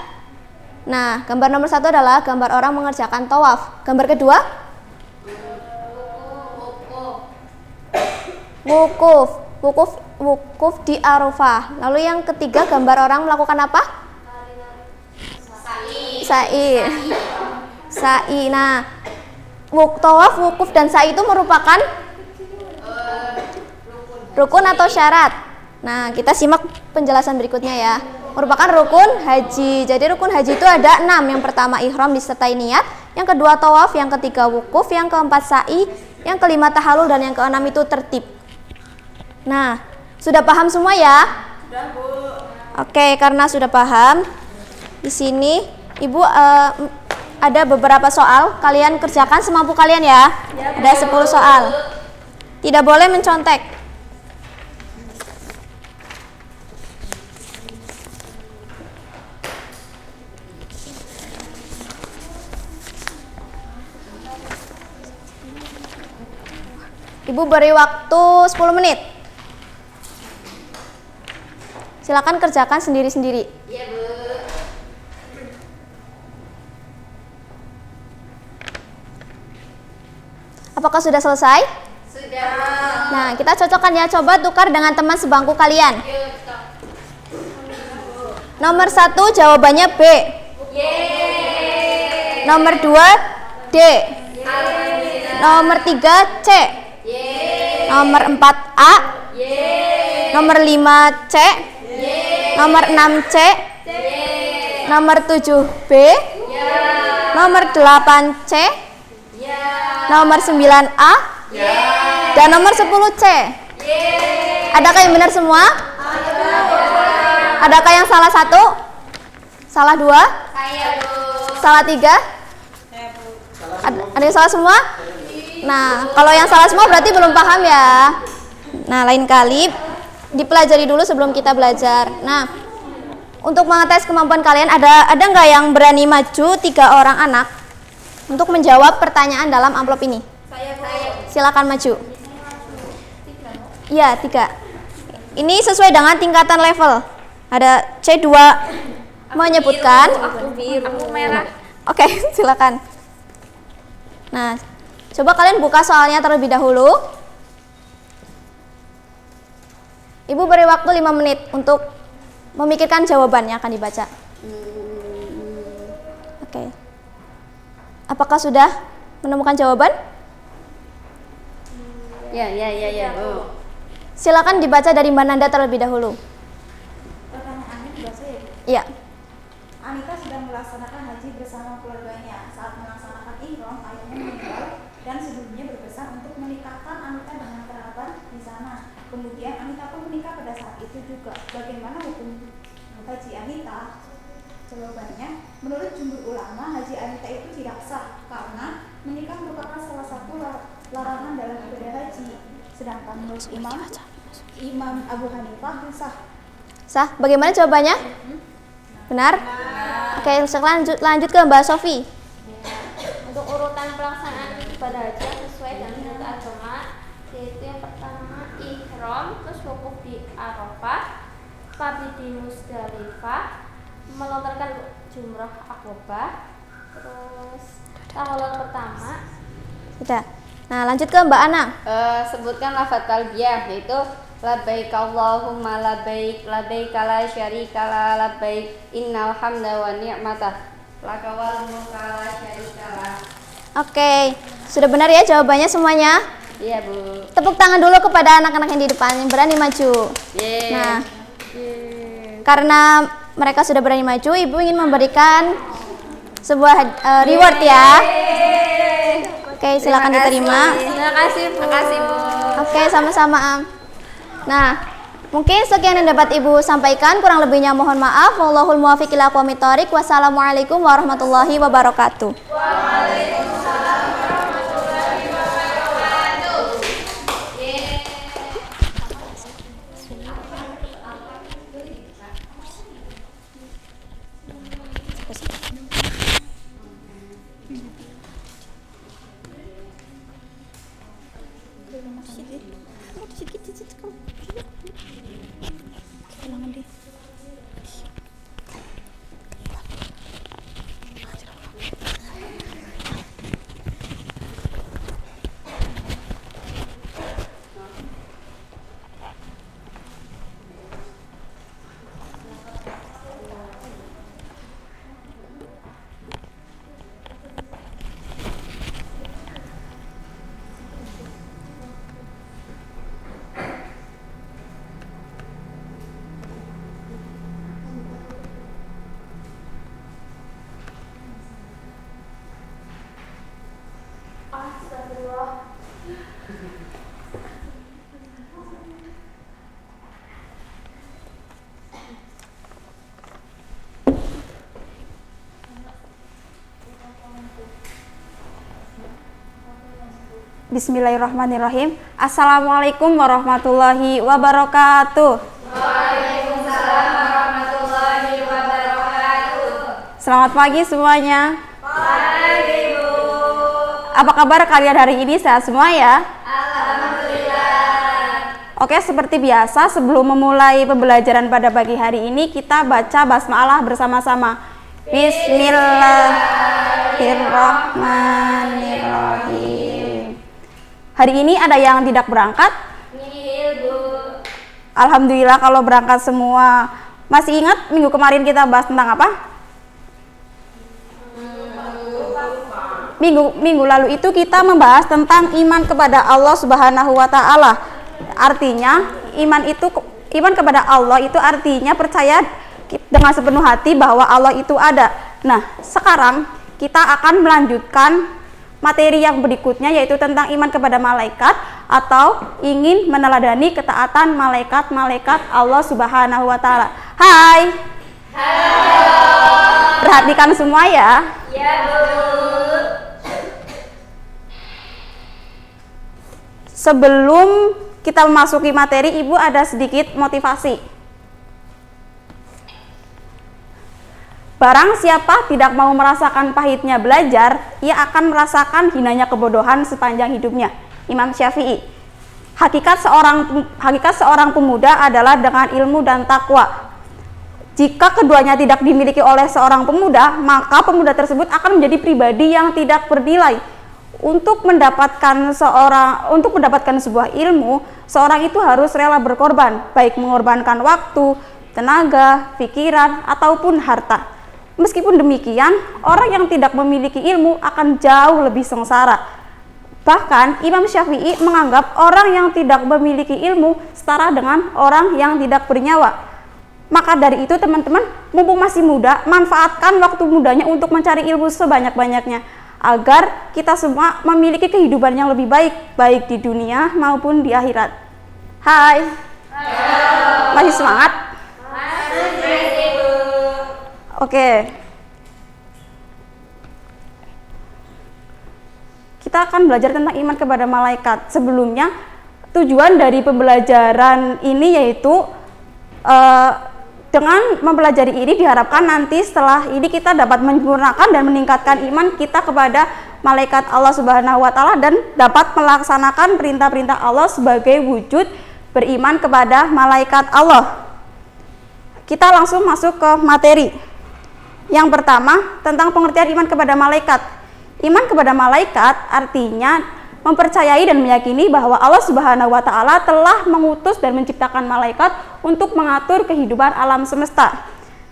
Nah, gambar nomor 1 adalah gambar orang mengerjakan tawaf. Gambar kedua? Wukuf di Arafah. Lalu yang ketiga gambar orang melakukan apa? Sa'i. Nah, tawaf, wukuf, dan sa'i itu merupakan rukun atau syarat. Nah, kita simak penjelasan berikutnya ya. Merupakan rukun haji. Jadi rukun haji itu ada 6. Yang pertama ihram disertai niat, yang kedua tawaf, yang ketiga wukuf, yang keempat sa'i, yang kelima tahallul, dan yang keenam itu tertib. Nah, sudah paham semua ya? Sudah, Bu. Oke, karena sudah paham, di sini Ibu ada beberapa soal, kalian kerjakan semampu kalian ya. Ada 10 soal. Tidak boleh mencontek. Ibu beri waktu 10 menit. Silakan kerjakan sendiri-sendiri. Iya, Bu. Apakah sudah selesai? Sudah. Nah, kita cocokkan ya. Coba tukar dengan teman sebangku kalian. Nomor 1 jawabannya B. Yeay. Nomor 2 D. Nomor 3 C. Nomor 4 A. Nomor 5 C. Nomor 6 C. Nomor 7 B. Nomor 8 C. Nomor 9 A. Dan nomor 10 C. Adakah yang benar semua? Adakah yang salah 1? Salah 2? Salah 3? Ada yang salah semua? Nah, kalau yang salah semua berarti belum paham ya. Nah, lain kali dipelajari dulu sebelum kita belajar. Nah, untuk mengetes kemampuan kalian, ada nggak yang berani maju 3 orang anak untuk menjawab pertanyaan dalam amplop ini? Silakan maju. Iya, 3. Ini sesuai dengan tingkatan level. Ada C2 menyebutkan. Aku merah. Oke, silakan. Nah, coba kalian buka soalnya terlebih dahulu. Ibu beri waktu 5 menit untuk memikirkan jawabannya akan dibaca. Oke. Apakah sudah menemukan jawaban? Ya. Oh. Silakan dibaca dari Mbak Nanda terlebih dahulu. Pertanyaannya dibaca ya, Bu? Iya. Anita sedang melaksanakan haji bersama keluarganya. Saat melaksanakan ihram, ayahnya meninggal dan sebelumnya berpesan untuk menikahkan Anita dengan kerabat di sana. Kemudian Anita pun menikah pada saat itu juga. Bagaimana hukum haji Anita? Jawabannya, menurut jumhur ulama, haji Anita itu tidak sah karena menikah merupakan salah satu larangan dalam ibadah haji. Sedangkan menurut Imam Abu Hanifah sah. Sah. Bagaimana jawabannya? Benar? Oke, lanjut ke Mbak Sofi. Untuk urutan pelaksanaan ibadah haji yang sesuai dengan syariat agama, yaitu yang pertama ihram, terus wukuf di Arafah, mabit di Musdalifah, melontarkan jumrah akobah, terus tahallul pertama. Sudah. Nah, lanjut ke Mbak Ana. Sebutkan lafaz talbiyah, yaitu labbaik Allahumma labbaik, labbaik la syarika la labbaik, innal hamda wa ni'mata laka wal mulka la syarika la. Oke, sudah benar ya jawabannya semuanya? Iya, Bu. Tepuk tangan dulu kepada anak-anak yang di depan yang berani maju. Nah, karena mereka sudah berani maju, Ibu ingin memberikan sebuah reward ya. Oke, silakan diterima. Terima kasih, Bu. Oke, sama-sama. Nah, mungkin sekian yang dapat Ibu sampaikan, kurang lebihnya mohon maaf. Wallahul muwaffiq ila aqwamit thoriq. Wassalamualaikum warahmatullahi wabarakatuh. Waalaikumsalam warahmatullahi wabarakatuh. Bismillahirrahmanirrahim. Assalamualaikum warahmatullahi wabarakatuh. Waalaikumsalam warahmatullahi wabarakatuh. Selamat pagi semuanya. Pagi, Bu. Apa kabar kalian hari ini? Sehat semua ya? Alhamdulillah. Oke, seperti biasa sebelum memulai pembelajaran pada pagi hari ini kita baca basmalah bersama-sama. Bismillahirrahmanirrahim. Hari ini ada yang tidak berangkat? Nihil, Bu. Alhamdulillah kalau berangkat semua. Masih ingat minggu kemarin kita bahas tentang apa? Minggu lalu itu kita membahas tentang iman kepada Allah Subhanahu wa taala. Artinya iman kepada Allah itu artinya percaya dengan sepenuh hati bahwa Allah itu ada. Nah, sekarang kita akan melanjutkan materi yang berikutnya, yaitu tentang iman kepada malaikat atau ingin meneladani ketaatan malaikat-malaikat Allah Subhanahu wa taala. Hai. Halo. Perhatikan semua ya. Ya, Bu. Sebelum kita memasuki materi, Ibu ada sedikit motivasi. Barang siapa tidak mau merasakan pahitnya belajar, ia akan merasakan hinanya kebodohan sepanjang hidupnya. Imam Syafi'i. Hakikat seorang pemuda adalah dengan ilmu dan takwa. Jika keduanya tidak dimiliki oleh seorang pemuda, maka pemuda tersebut akan menjadi pribadi yang tidak bernilai. Untuk mendapatkan sebuah ilmu, seorang itu harus rela berkorban, baik mengorbankan waktu, tenaga, pikiran, ataupun harta. Meskipun demikian, orang yang tidak memiliki ilmu akan jauh lebih sengsara. Bahkan Imam Syafi'i menganggap orang yang tidak memiliki ilmu setara dengan orang yang tidak bernyawa. Maka dari itu teman-teman, mumpung masih muda, manfaatkan waktu mudanya untuk mencari ilmu sebanyak-banyaknya, agar kita semua memiliki kehidupan yang lebih baik, baik di dunia maupun di akhirat. Hai. Halo. Masih semangat? Masih, Bu. Oke. Kita akan belajar tentang iman kepada malaikat. Sebelumnya, tujuan dari pembelajaran ini yaitu dengan mempelajari ini diharapkan nanti setelah ini kita dapat menyempurnakan dan meningkatkan iman kita kepada malaikat Allah Subhanahu wa taala dan dapat melaksanakan perintah-perintah Allah sebagai wujud beriman kepada malaikat Allah. Kita langsung masuk ke materi. Yang pertama, tentang pengertian iman kepada malaikat. Iman kepada malaikat artinya mempercayai dan meyakini bahwa Allah Subhanahu wa taala telah mengutus dan menciptakan malaikat untuk mengatur kehidupan alam semesta.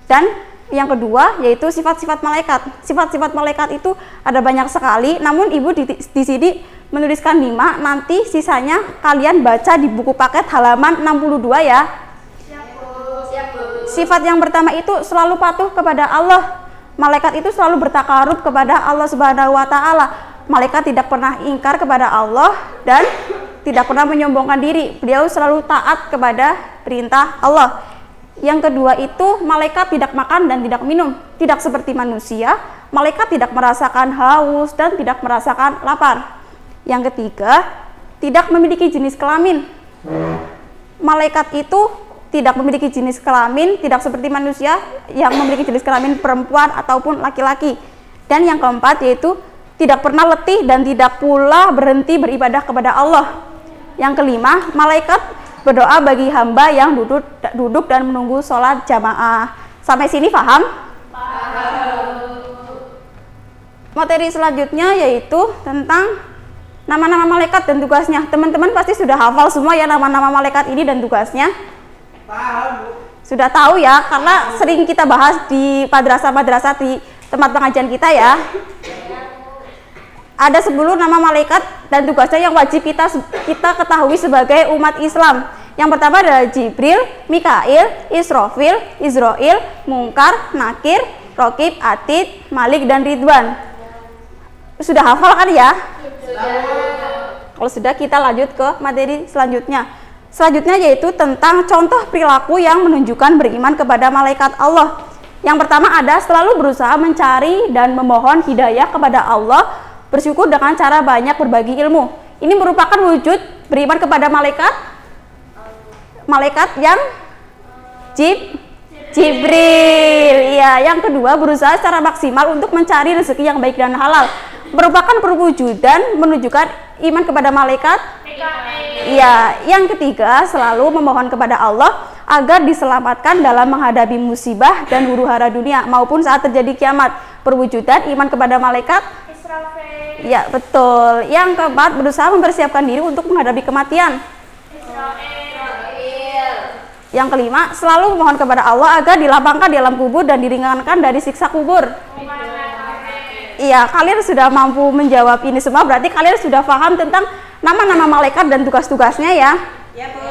Dan yang kedua yaitu sifat-sifat malaikat. Sifat-sifat malaikat itu ada banyak sekali, namun Ibu di sini menuliskan 5, nanti sisanya kalian baca di buku paket halaman 62 ya. Sifat yang pertama itu selalu patuh kepada Allah. Malaikat itu selalu bertakarub kepada Allah Subhanahu wa taala. Malaikat tidak pernah ingkar kepada Allah dan tidak pernah menyombongkan diri. Beliau selalu taat kepada perintah Allah. Yang kedua itu malaikat tidak makan dan tidak minum. Tidak seperti manusia, malaikat tidak merasakan haus dan tidak merasakan lapar. Yang ketiga, tidak memiliki jenis kelamin. Malaikat itu tidak memiliki jenis kelamin, tidak seperti manusia yang memiliki jenis kelamin perempuan ataupun laki-laki. Dan yang keempat yaitu tidak pernah letih dan tidak pula berhenti beribadah kepada Allah. Yang kelima, malaikat berdoa bagi hamba yang duduk dan menunggu sholat jamaah. Sampai sini paham? Materi selanjutnya yaitu tentang nama-nama malaikat dan tugasnya. Teman-teman pasti sudah hafal semua ya nama-nama malaikat ini dan tugasnya. Sudah tahu ya, karena sering kita bahas di madrasah-madrasah di tempat pengajian kita ya. Ada 10 nama malaikat dan tugasnya yang wajib kita ketahui sebagai umat Islam. Yang pertama adalah Jibril, Mikail, Israfil, Izrail, Munkar, Nakir, Rokib, Atid, Malik, dan Ridwan. Sudah hafal kan ya? Kalau sudah, kita lanjut ke materi selanjutnya. Selanjutnya yaitu tentang contoh perilaku yang menunjukkan beriman kepada malaikat Allah. Yang pertama ada selalu berusaha mencari dan memohon hidayah kepada Allah, bersyukur dengan cara banyak berbagi ilmu. Ini merupakan wujud beriman kepada malaikat yang Jibril. Ya, yang kedua berusaha secara maksimal untuk mencari rezeki yang baik dan halal. Merupakan perwujudan menunjukkan iman kepada malaikat. Iya, yang ketiga selalu memohon kepada Allah agar diselamatkan dalam menghadapi musibah dan huru-hara dunia maupun saat terjadi kiamat. Perwujudan iman kepada malaikat. Ya, betul. Yang keempat berusaha mempersiapkan diri untuk menghadapi kematian. Yang kelima selalu memohon kepada Allah agar dilapangkan di alam kubur dan diringankan dari siksa kubur. Iya, kalian sudah mampu menjawab ini semua, berarti kalian sudah paham tentang nama-nama malaikat dan tugas-tugasnya ya? Ya, Bu.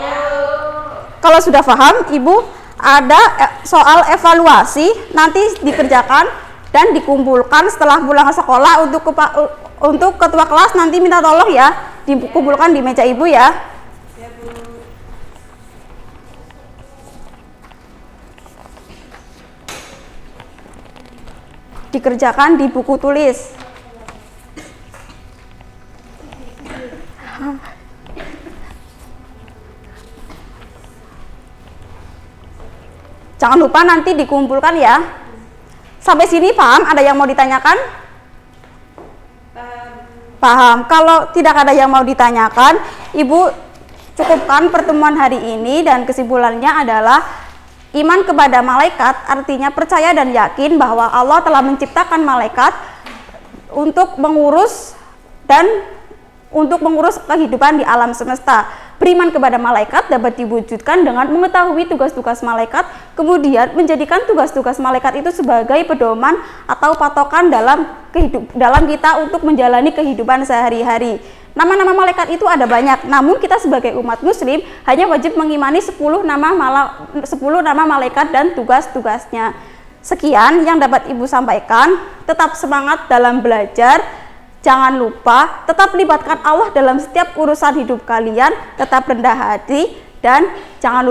Kalau sudah paham, Ibu, ada soal evaluasi nanti dikerjakan dan dikumpulkan setelah pulang sekolah. Untuk ketua kelas nanti minta tolong ya, dikumpulkan di meja Ibu ya. Ya, Bu. Dikerjakan di buku tulis. Jangan lupa nanti dikumpulkan ya. Sampai sini paham? Ada yang mau ditanyakan? Paham. Kalau tidak ada yang mau ditanyakan, Ibu cukupkan pertemuan hari ini dan kesimpulannya adalah iman kepada malaikat artinya percaya dan yakin bahwa Allah telah menciptakan malaikat untuk mengurus kehidupan di alam semesta. Beriman kepada malaikat dapat diwujudkan dengan mengetahui tugas-tugas malaikat, kemudian menjadikan tugas-tugas malaikat itu sebagai pedoman atau patokan dalam kita untuk menjalani kehidupan sehari-hari. Nama-nama malaikat itu ada banyak, namun kita sebagai umat muslim hanya wajib mengimani 10 nama malaikat dan tugas-tugasnya. Sekian yang dapat Ibu sampaikan. Tetap semangat dalam belajar. Jangan lupa tetap libatkan Allah dalam setiap urusan hidup kalian, tetap rendah hati, dan jangan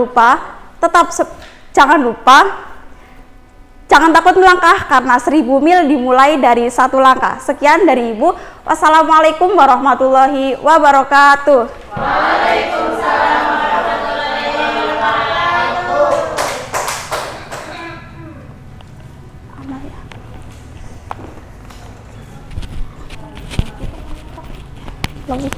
takut melangkah karena 1000 mil dimulai dari 1 langkah. Sekian dari Ibu. Wassalamualaikum warahmatullahi wabarakatuh. Waalaikumsalam warahmatullahi wabarakatuh. Lagi.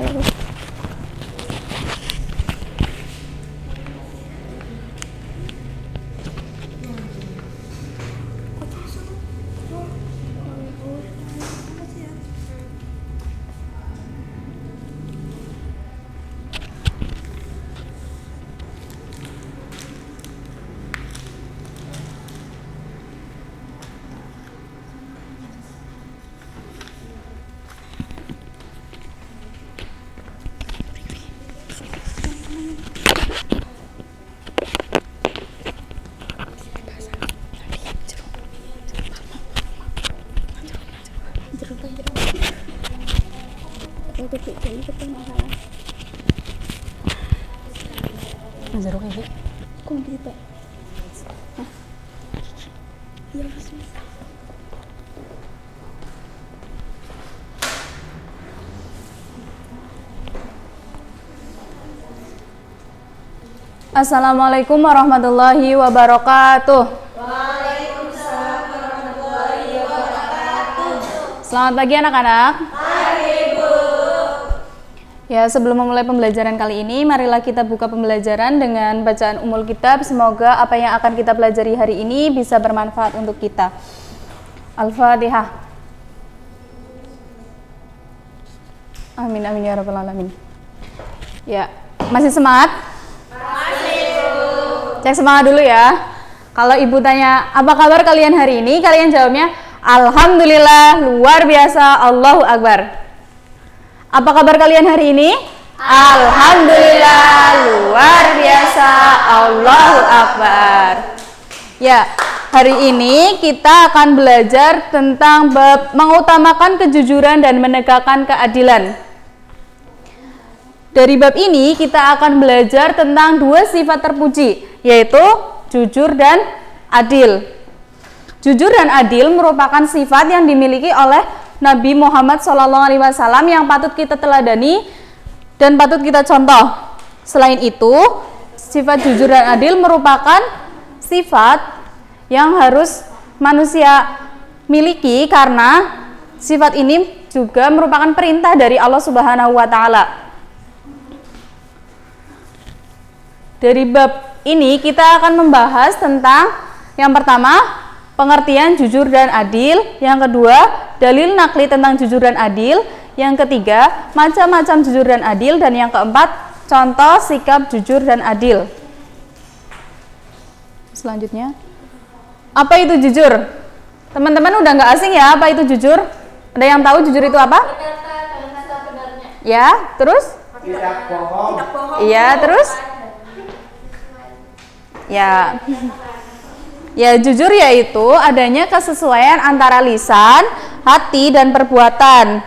Assalamualaikum warahmatullahi wabarakatuh. Waalaikumsalam warahmatullahi wabarakatuh. Selamat pagi anak-anak. Pagi, Bu. Ya, sebelum memulai pembelajaran kali ini, marilah kita buka pembelajaran dengan bacaan Ummul Kitab. Semoga apa yang akan kita pelajari hari ini bisa bermanfaat untuk kita. Al-Fatihah. Amin amin ya rabbal alamin. Ya, masih semangat? Cek semangat dulu ya. Kalau ibu tanya, apa kabar kalian hari ini? Kalian jawabnya, alhamdulillah, luar biasa, Allahu Akbar. Apa kabar kalian hari ini? Alhamdulillah, luar biasa, Allahu Akbar. Ya, hari ini kita akan belajar tentang bab mengutamakan kejujuran dan menegakkan keadilan. Dari bab ini kita akan belajar tentang dua sifat terpuji, yaitu jujur dan adil. Jujur dan adil merupakan sifat yang dimiliki oleh Nabi Muhammad SAW yang patut kita teladani dan patut kita contoh. Selain itu, sifat jujur dan adil merupakan sifat yang harus manusia miliki karena sifat ini juga merupakan perintah dari Allah Subhanahu wa Ta'ala. Dari bab ini kita akan membahas tentang yang pertama, pengertian jujur dan adil, yang kedua, dalil nakli tentang jujur dan adil, yang ketiga, macam-macam jujur dan adil, dan yang keempat, contoh sikap jujur dan adil. Selanjutnya, apa itu jujur? Teman-teman udah nggak asing ya apa itu jujur? Ada yang tahu jujur itu apa? Ya, terus? Tidak bohong. Iya, terus? Ya, jujur yaitu adanya kesesuaian antara lisan, hati, dan perbuatan.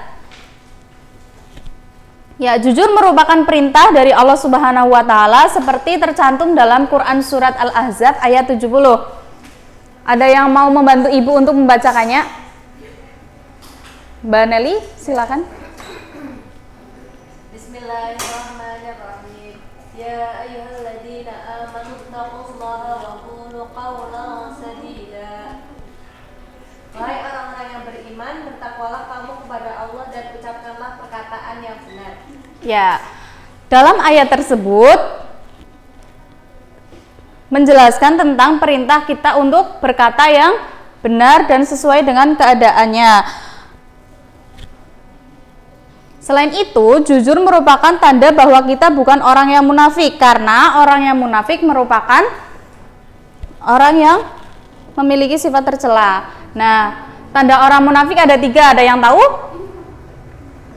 Ya, jujur merupakan perintah dari Allah Subhanahu wa Ta'ala seperti tercantum dalam Quran surat Al-Ahzab ayat 70. Ada yang mau membantu ibu untuk membacakannya? Mbak Nelly, silakan. Bismillahirrahmanirrahim. Ya ayyuhalladzina amanu taqullaha wa qulu qawlan sadida. Wahai orang-orang yang beriman, bertakwalah kamu kepada Allah dan ucapkanlah perkataan yang benar. Ya, dalam ayat tersebut menjelaskan tentang perintah kita untuk berkata yang benar dan sesuai dengan keadaannya. Selain itu, jujur merupakan tanda bahwa kita bukan orang yang munafik, karena orang yang munafik merupakan orang yang memiliki sifat tercela. Nah, tanda orang munafik ada 3, ada yang tahu?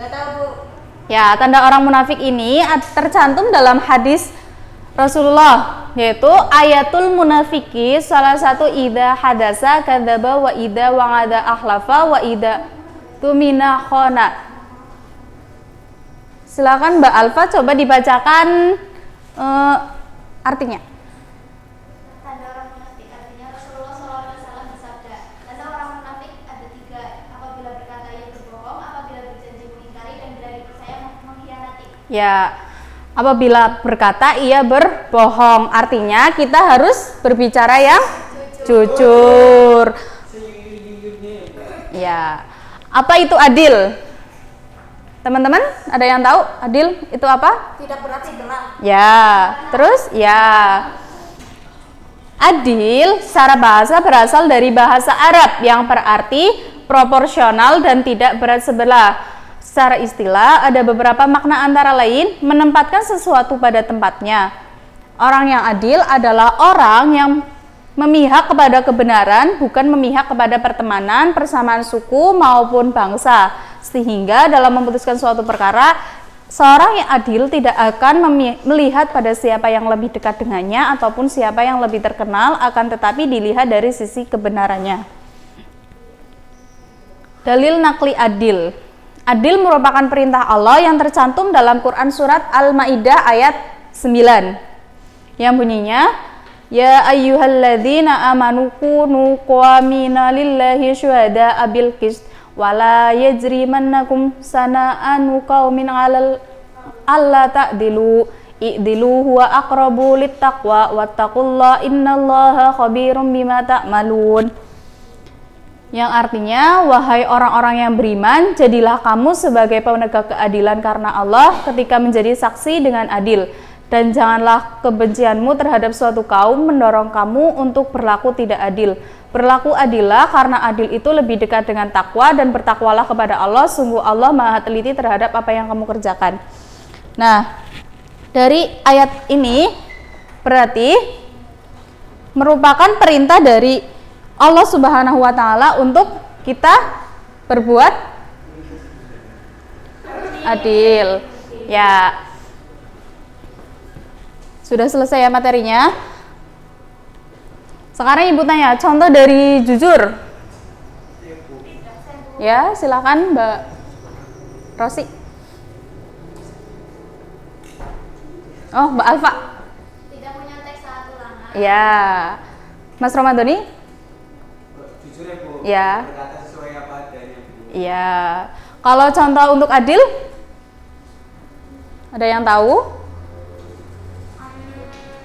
Nggak tahu, Bu. Ya, tanda orang munafik ini tercantum dalam hadis Rasulullah, yaitu ayatul munafiki, salah satu idza hadasa kadzaba wa idza wa'ada akhlafa wa idza tumina khana. Silakan Mbak Alfa coba dibacakan artinya. Tanda orang munafik artinya Rasulullah SAW bersabda, tanda orang munafik ada 3, apabila berkata ia berbohong, apabila berjanji mengingkari, dan bila dipercaya mengkhianati. Ya, apabila berkata ia berbohong, artinya kita harus berbicara yang jujur. Ya, apa itu adil? Teman-teman, ada yang tahu adil itu apa? Tidak berarti benar. Ya, terus ya. Adil secara bahasa berasal dari bahasa Arab yang berarti proporsional dan tidak berat sebelah. Secara istilah ada beberapa makna antara lain menempatkan sesuatu pada tempatnya. Orang yang adil adalah orang yang memihak kepada kebenaran, bukan memihak kepada pertemanan, persamaan suku maupun bangsa. Sehingga dalam memutuskan suatu perkara, seorang yang adil tidak akan melihat pada siapa yang lebih dekat dengannya ataupun siapa yang lebih terkenal, akan tetapi dilihat dari sisi kebenarannya. Dalil nakli adil. Adil merupakan perintah Allah yang tercantum dalam Quran surat Al-Maidah ayat 9 yang bunyinya, ya ayyuhalladzina amanu kunu qawamina lillahi syuhada'a bil qist wala yajrimannakum sana'anu qaumin 'alal alla ta'dilu i'dilu huwa aqrabu littaqwa wattaqullaha innallaha khabirum bima ta'malun. Yang artinya, wahai orang-orang yang beriman, jadilah kamu sebagai penegak keadilan karena Allah ketika menjadi saksi dengan adil. Dan janganlah kebencianmu terhadap suatu kaum mendorong kamu untuk berlaku tidak adil. Berlaku adillah karena adil itu lebih dekat dengan takwa, dan bertakwalah kepada Allah, sungguh Allah maha teliti terhadap apa yang kamu kerjakan. Nah, dari ayat ini berarti merupakan perintah dari Allah Subhanahu wa Ta'ala untuk kita berbuat adil. Ya, sudah selesai ya materinya. Sekarang Ibu tanya contoh dari jujur. Ya, silakan Mbak Rosi. Oh, Mbak Alfa. Tidak punya teks saat ulangan. Ya, Mas Romadhoni. Jujur ya Bu, ya. berkata sesuai apa adanya Bu. Iya. Kalau contoh untuk adil, ada yang tahu?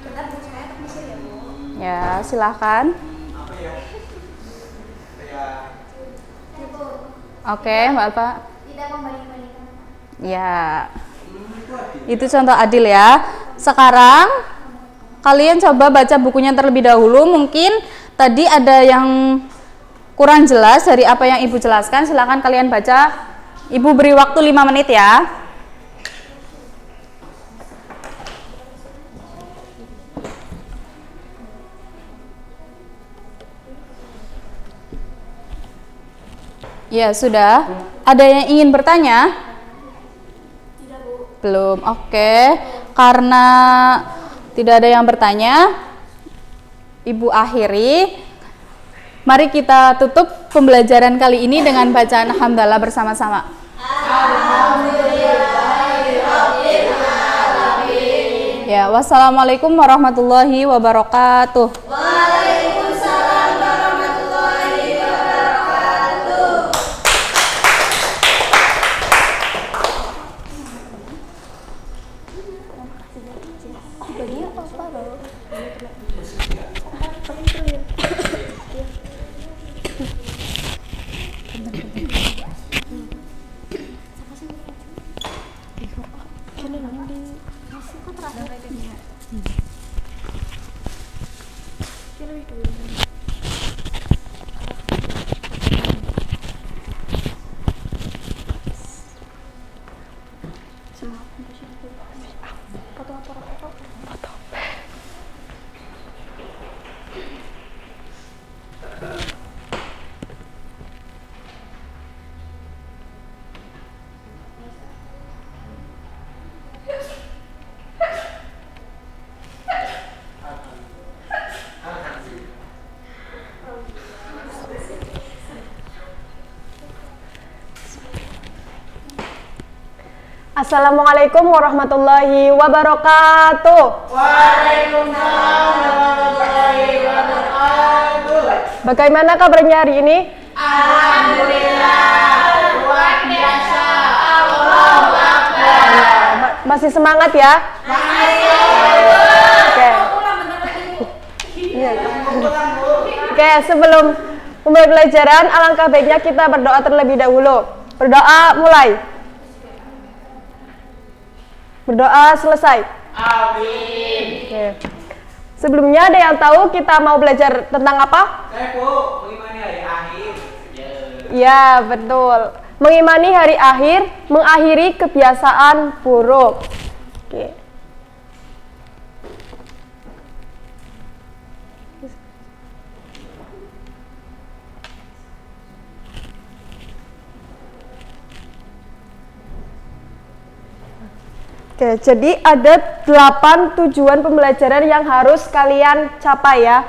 Bentar Bu, saya teknisir ya Bu. Ya, silahkan. Apa ya? Kayak Oke, Mbak Alfa. Tidak membanding-bandingkan. Ya, itu contoh adil ya. Sekarang kalian coba baca bukunya terlebih dahulu. Mungkin tadi ada yang kurang jelas dari apa yang Ibu jelaskan. Silakan kalian baca. Ibu beri waktu 5 menit ya. Ya, sudah. Ada yang ingin bertanya? Tidak Bu. Belum. Oke. Karena tidak ada yang bertanya, Ibu akhiri. Mari kita tutup pembelajaran kali ini dengan bacaan hamdalah bersama-sama. Ya, wassalamualaikum warahmatullahi wabarakatuh. Waalaikumsalam warahmatullahi wabarakatuh. Assalamualaikum warahmatullahi wabarakatuh. Waalaikumsalam warahmatullahi wabarakatuh. Bagaimana kabarnya hari ini? Alhamdulillah, luar biasa. Allahu Akbar. Masih semangat ya? Oke. Oke, sebelum mulai pelajaran, alangkah baiknya kita berdoa terlebih dahulu. Berdoa mulai. Berdoa selesai. Amin. Oke. Sebelumnya ada yang tahu kita mau belajar tentang apa? Saya Bu, mengimani hari akhir. Ya, betul. Mengimani hari akhir, mengakhiri kebiasaan buruk. Oke. Oke, jadi ada 8 tujuan pembelajaran yang harus kalian capai ya.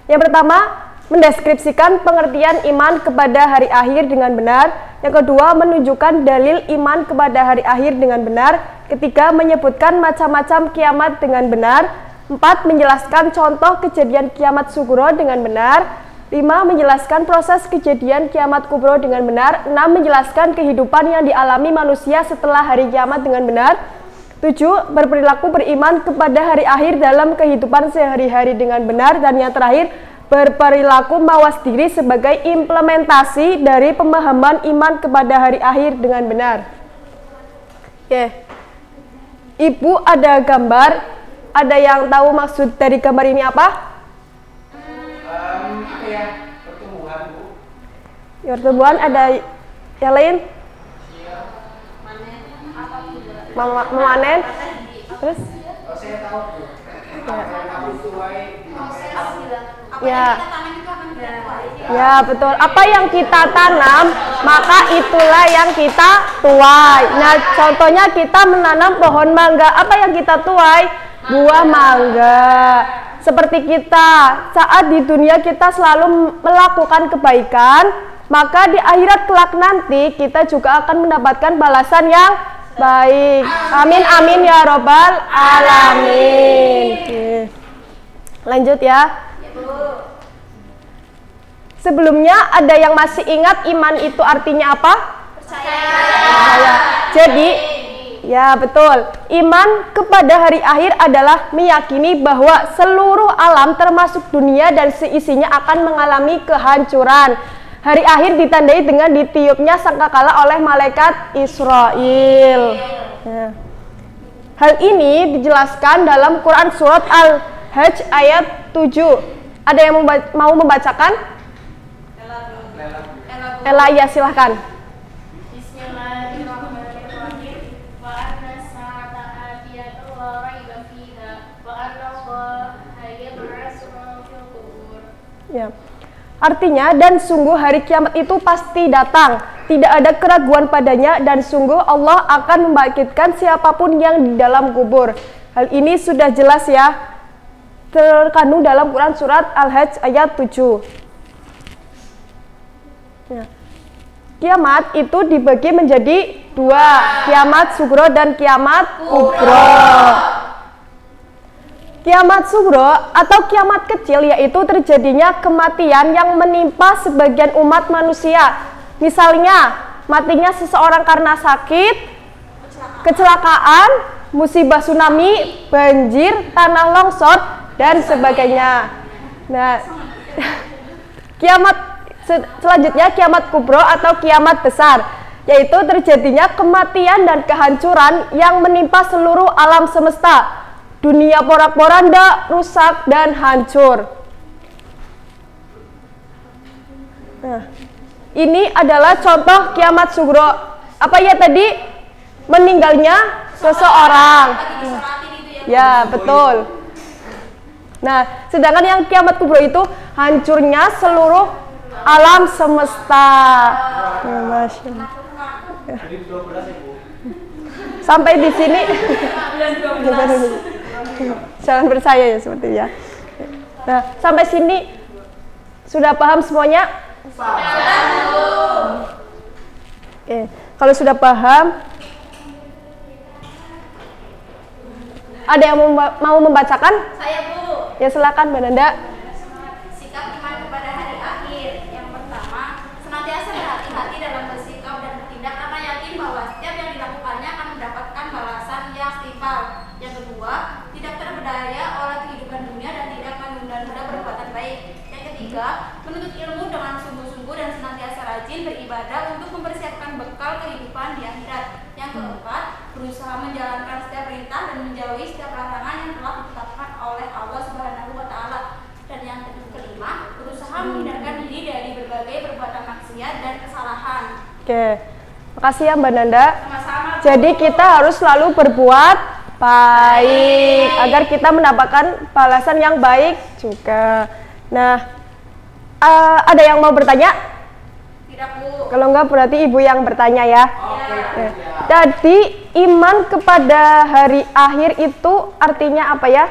Yang pertama, mendeskripsikan pengertian iman kepada hari akhir dengan benar. Yang kedua, menunjukkan dalil iman kepada hari akhir dengan benar. Ketiga, menyebutkan macam-macam kiamat dengan benar. 4, menjelaskan contoh kejadian kiamat sugro dengan benar. 5, menjelaskan proses kejadian kiamat kubro dengan benar. 6, menjelaskan kehidupan yang dialami manusia setelah hari kiamat dengan benar. 7, berperilaku beriman kepada hari akhir dalam kehidupan sehari-hari dengan benar. Dan yang terakhir, berperilaku mawas diri sebagai implementasi dari pemahaman iman kepada hari akhir dengan benar. Ibu ada gambar, ada yang tahu maksud dari gambar ini apa? Pertumbuhan, Bu. Pertumbuhan, ada yang lain? Memanen. Terus? Saya tahu, Bu. Ya betul. Apa yang kita tanam, maka itulah yang kita tuai. Nah, contohnya kita menanam pohon mangga. Apa yang kita tuai? Buah mangga. Seperti kita, saat di dunia kita selalu melakukan kebaikan, maka di akhirat kelak nanti kita juga akan mendapatkan balasan yang baik. Amin amin ya robbal alamin. Oke. Lanjut ya. Sebelumnya ada yang masih ingat iman itu artinya apa? Percaya. Jadi, ya betul. Iman kepada hari akhir adalah meyakini bahwa seluruh alam termasuk dunia dan seisinya akan mengalami kehancuran. Hari akhir ditandai dengan ditiupnya sangkakala oleh malaikat Israel. Ya. Hal ini dijelaskan dalam Quran surat Al-Hajj ayat 7. Ada yang mau membacakan? Ella, ya silahkan. Bismillahirrahmanirrahim. Wa anna sa'ata atiyatu la raiba fiha wa anna Allaha yab'atsu man fil qubur. Ya. Artinya, dan sungguh hari kiamat itu pasti datang, tidak ada keraguan padanya, dan sungguh Allah akan membangkitkan siapapun yang di dalam kubur. Hal ini sudah jelas ya, terkandung dalam Quran surat Al-Hajj ayat 7. Ya. Kiamat itu dibagi menjadi 2, kiamat sugro dan kiamat kubro. Kiamat sugro atau kiamat kecil yaitu terjadinya kematian yang menimpa sebagian umat manusia. Misalnya, matinya seseorang karena sakit, kecelakaan, musibah tsunami, banjir, tanah longsor, dan sebagainya. Nah, kiamat selanjutnya kiamat kubro atau kiamat besar, yaitu terjadinya kematian dan kehancuran yang menimpa seluruh alam semesta. Dunia porak-poranda, rusak dan hancur. Nah, ini adalah contoh kiamat sugro. Apa ya tadi? Meninggalnya seseorang. Ya, betul. Nah, sedangkan yang kiamat kubro itu hancurnya seluruh alam semesta. Ya, Masya Allah. Sampai di sini jangan percaya ya seperti ya. Nah, sampai sini sudah paham semuanya? Oke, kalau sudah paham, ada yang mau membacakan? Saya, Bu. Ya silakan, Mbak Nanda. Sikap iman kepada hari akhir. Yang pertama, senantiasa berhati-hati dalam bersikap dan bertindak karena yakin bahwa setiap yang dilakukannya akan mendapatkan balasan yang setimpal. Yang kedua, tidak terpedaya oleh kehidupan dunia dan tidak menunda-nunda perbuatan baik. Yang ketiga, menuntut ilmu dengan sungguh-sungguh dan senantiasa rajin beribadah untuk mempersiapkan bekal kehidupan di akhirat. Yang keempat, berusaha menjalankan setiap perintah dan menjauhi setiap larangan yang telah ditetapkan oleh Allah Subhanahu wa Ta'ala. Dan yang kelima, berusaha menghindarkan diri dari berbagai perbuatan maksiat dan kesalahan. Oke, makasih ya Mbak Nanda. Sama-sama. Jadi kita harus selalu berbuat baik agar kita mendapatkan balasan yang baik juga. Nah, ada yang mau bertanya? Tidak, Bu. Kalau enggak berarti ibu yang bertanya ya. Oke. Jadi iman kepada hari akhir itu artinya apa ya?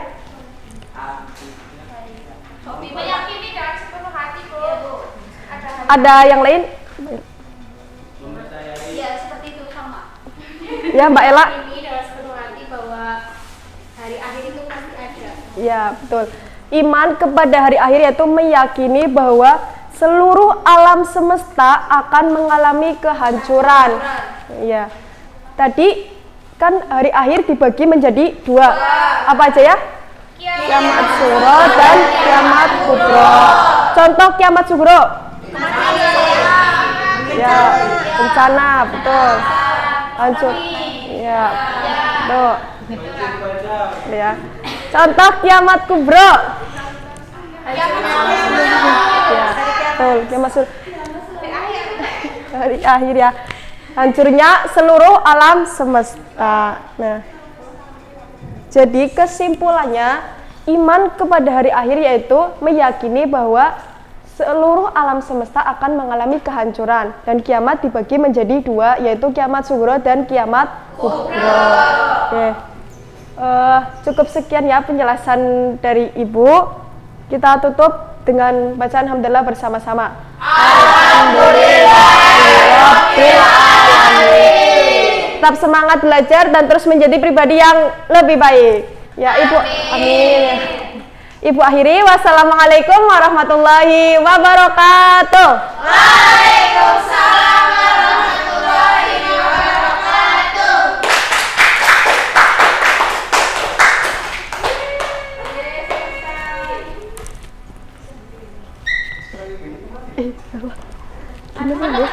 Meyakini dengan sepenuh hati, Bu. Ada yang lain? Ya, Mbak Ella. Ini dengan sepenuh hati bahwa hari akhir itu pasti ada. Ya, betul. Iman kepada hari akhir yaitu meyakini bahwa seluruh alam semesta akan mengalami kehancuran. Ya. Tadi kan hari akhir dibagi menjadi dua. Apa aja ya? Kiamat sughra dan kiamat kubra. Contoh kiamat sughra. Ya, bencana, betul. Hancur. Ya. Tuh. Ya. Contoh kiamat kubra. Ya, betul. Kiamat sughra. Hari akhir ya. Hancurnya seluruh alam semesta. Nah, jadi kesimpulannya iman kepada hari akhir yaitu meyakini bahwa seluruh alam semesta akan mengalami kehancuran dan kiamat dibagi menjadi dua yaitu kiamat sughra dan kiamat kubra. Oke. Cukup sekian ya penjelasan dari Ibu. Kita tutup dengan bacaan hamdalah bersama-sama. Alhamdulillahirabbil alamin. Tetap semangat belajar dan terus menjadi pribadi yang lebih baik. Ya Ibu, amin. Ibu akhiri, wassalamualaikum warahmatullahi wabarakatuh. Waalaikumsalam warahmatullahi wabarakatuh. Gimana, Bu?